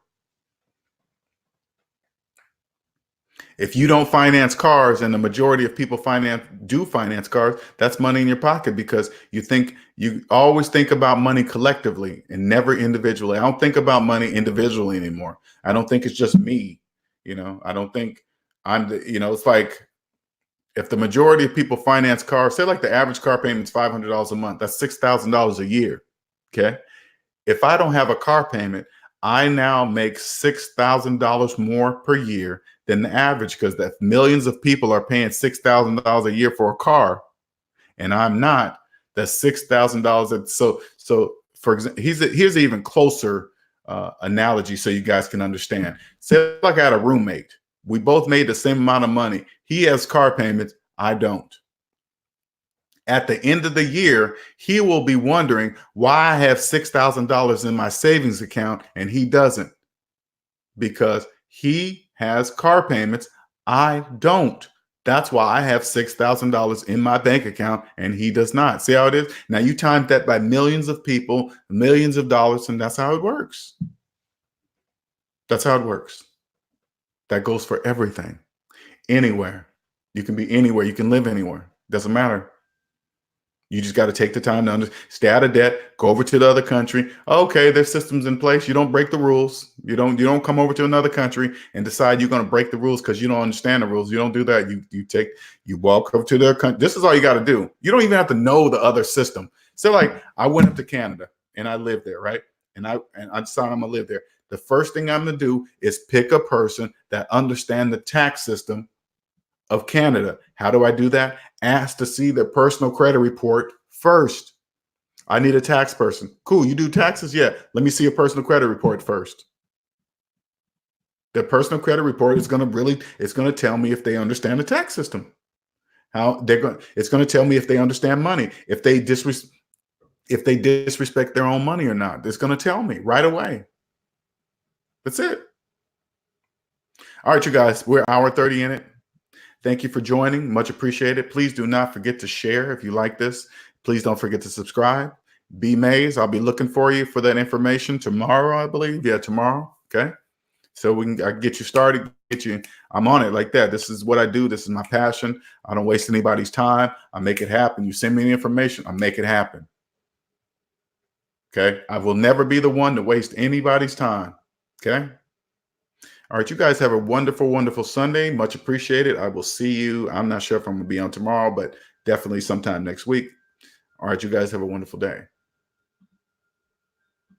If you don't finance cars and the majority of people do finance cars, that's money in your pocket because you always think about money collectively and never individually. I don't think about money individually anymore. I don't think it's just me. You know, I don't think it's like if the majority of people finance cars, say like the average car payment is $500 a month, that's $6,000 a year. Okay. If I don't have a car payment, I now make $6,000 more per year than the average because that millions of people are paying $6,000 a year for a car, and I'm not. That's $6,000. So for example, here's an even closer analogy so you guys can understand. Say like I had a roommate. We both made the same amount of money. He has car payments. I don't. At the end of the year, he will be wondering why I have $6,000 in my savings account and he doesn't, because he has car payments. I don't. That's why I have $6,000 in my bank account and he does not. See how it is? Now you times that by millions of people, millions of dollars, and that's how it works. That's how it works. That goes for everything. Anywhere. You can be anywhere. You can live anywhere. Doesn't matter. You just got to take the time to stay out of debt, go over to the other country. Okay, there's systems in place. You don't break the rules. You don't come over to another country and decide you're going to break the rules because you don't understand the rules. You don't do that. You walk over to their country. This is all you got to do. You don't even have to know the other system. So like I went up to Canada and I lived there, right? And I decided I'm gonna live there. The first thing I'm gonna do is pick a person that understands the tax system of Canada. How do I do that? Ask to see their personal credit report first. I need a tax person. Cool, you do taxes? Yeah. Let me see a personal credit report first. The personal credit report is it's gonna tell me if they understand the tax system. It's gonna tell me if they understand money, if they disrespect their own money or not. It's gonna tell me right away. That's it. All right, you guys, we're hour 30 in it. Thank you for joining. Much appreciated. Please do not forget to share if you like this. Please don't forget to subscribe. B Mays, I'll be looking for you for that information tomorrow, I believe. Yeah, tomorrow. Okay. So I can get you started, I'm on it like that. This is what I do. This is my passion. I don't waste anybody's time. I make it happen. You send me the information, I make it happen. Okay. I will never be the one to waste anybody's time. Okay. All right, you guys have a wonderful, wonderful Sunday. Much appreciated. I will see you. I'm not sure if I'm going to be on tomorrow, but definitely sometime next week. All right, you guys have a wonderful day.